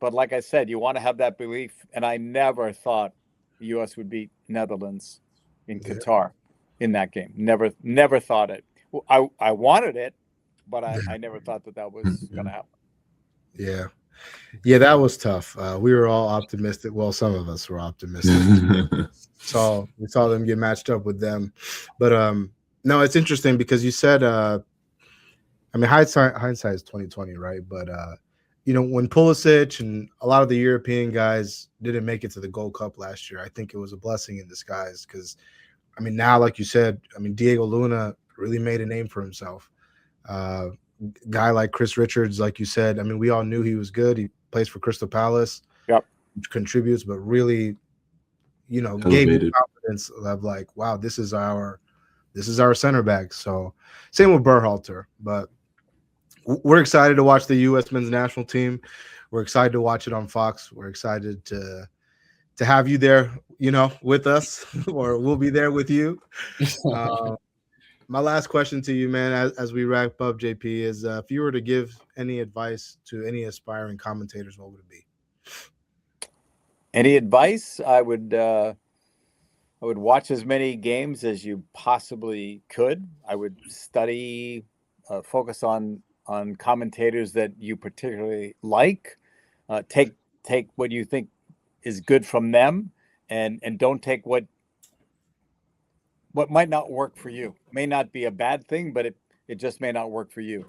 but like I said, you want to have that belief. And I never thought the U.S. would beat Netherlands in Qatar in that game. Never thought it. I wanted it, but I never thought that was going to happen. Yeah, that was tough. We were all optimistic. Well, some of us were optimistic. We saw them get matched up with them. But no, it's interesting because you said, hindsight is 2020, right? But when Pulisic and a lot of the European guys didn't make it to the Gold Cup last year, I think it was a blessing in disguise because, now, like you said, Diego Luna really made a name for himself. Guy like Chris Richards, like you said, we all knew he was good. He plays for Crystal Palace, contributes, but really, gave me confidence of like, wow, this is our center back. So same with Berhalter, but we're excited to watch the U.S. men's national team. We're excited to watch it on Fox. We're excited to have you there, with us, or we'll be there with you. My last question to you, man, as we wrap up, JP, is if you were to give any advice to any aspiring commentators, what would it be? Any advice? I would watch as many games as you possibly could. I would study, focus on commentators that you particularly like. Take what you think is good from them, and don't take what might not work for you. It may not be a bad thing, but it just may not work for you.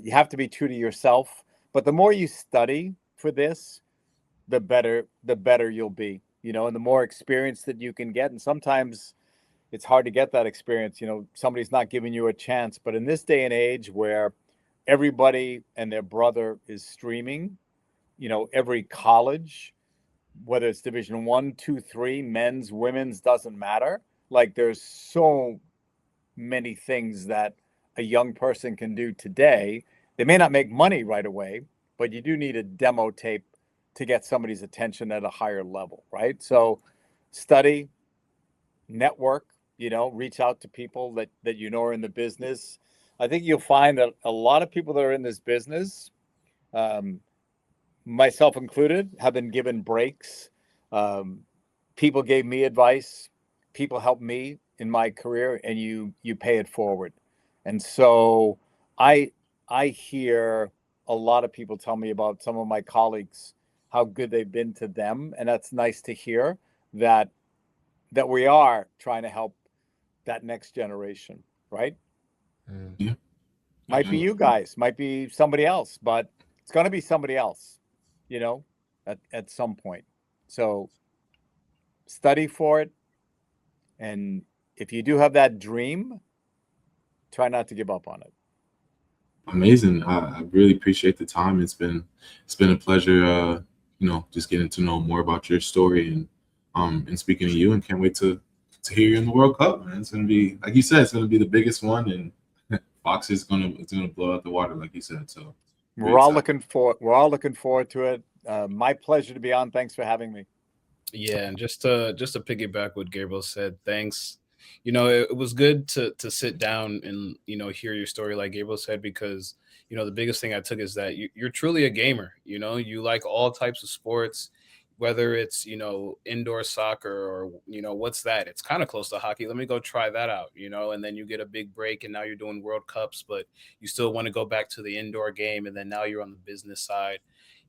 You have to be true to yourself. But the more you study for this, the better you'll be. And the more experience that you can get. And sometimes it's hard to get that experience. Somebody's not giving you a chance. But in this day and age where everybody and their brother is streaming, every college, whether it's Division 1, 2, 3, men's, women's, doesn't matter. Like, there's so many things that a young person can do today. They may not make money right away, but you do need a demo tape to get somebody's attention at a higher level, right? So study, network, reach out to people that are in the business. I think you'll find that a lot of people that are in this business, myself included, have been given breaks. People gave me advice. People helped me in my career, and you pay it forward. And so I hear a lot of people tell me about some of my colleagues, how good they've been to them. And that's nice to hear that we are trying to help that next generation, right? Yeah. Might be you guys, might be somebody else, but it's going to be somebody else, at some point. So study for it. And if you do have that dream, try not to give up on it. Amazing. I really appreciate the time. It's been a pleasure, just getting to know more about your story and speaking to you, and can't wait to hear you in the World Cup, man. It's going to be, like you said, it's going to be the biggest one, and Fox is going to blow out the water, like you said. So we're all looking forward to it. My pleasure to be on. Thanks for having me. Yeah, and just to piggyback what Gabriel said, thanks it was good to sit down and hear your story, like Gabriel said, because the biggest thing I took is that you're truly a gamer. You like all types of sports, whether it's indoor soccer or what's that? It's kind of close to hockey. Let me go try that out. And then you get a big break, and now you're doing World Cups, but you still want to go back to the indoor game, and then now you're on the business side.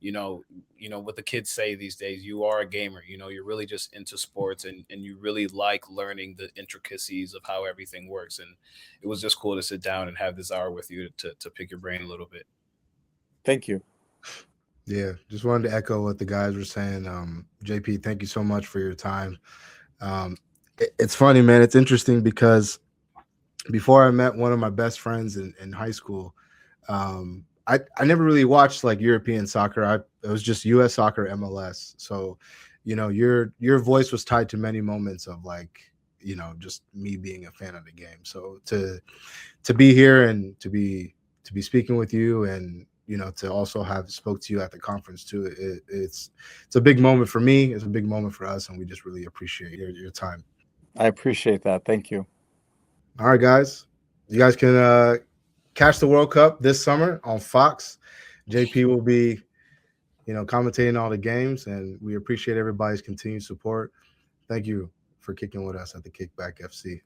What the kids say these days, you are a gamer. You're really just into sports, and you really like learning the intricacies of how everything works. And it was just cool to sit down and have this hour with you to pick your brain a little bit. Thank you. Yeah, just wanted to echo what the guys were saying. JP, thank you so much for your time. It's funny, man. It's interesting because before I met one of my best friends in high school, I never really watched like European soccer. It was just US soccer, MLS. So, your voice was tied to many moments of like, just me being a fan of the game. So to be here and to be speaking with you, and to also have spoke to you at the conference too, it's a big moment for me. It's a big moment for us, and we just really appreciate your time. I appreciate that. Thank you. All right, guys. You guys can catch the World Cup this summer on Fox. JP will be, commentating all the games, and we appreciate everybody's continued support. Thank you for kicking with us at the KickBack FC.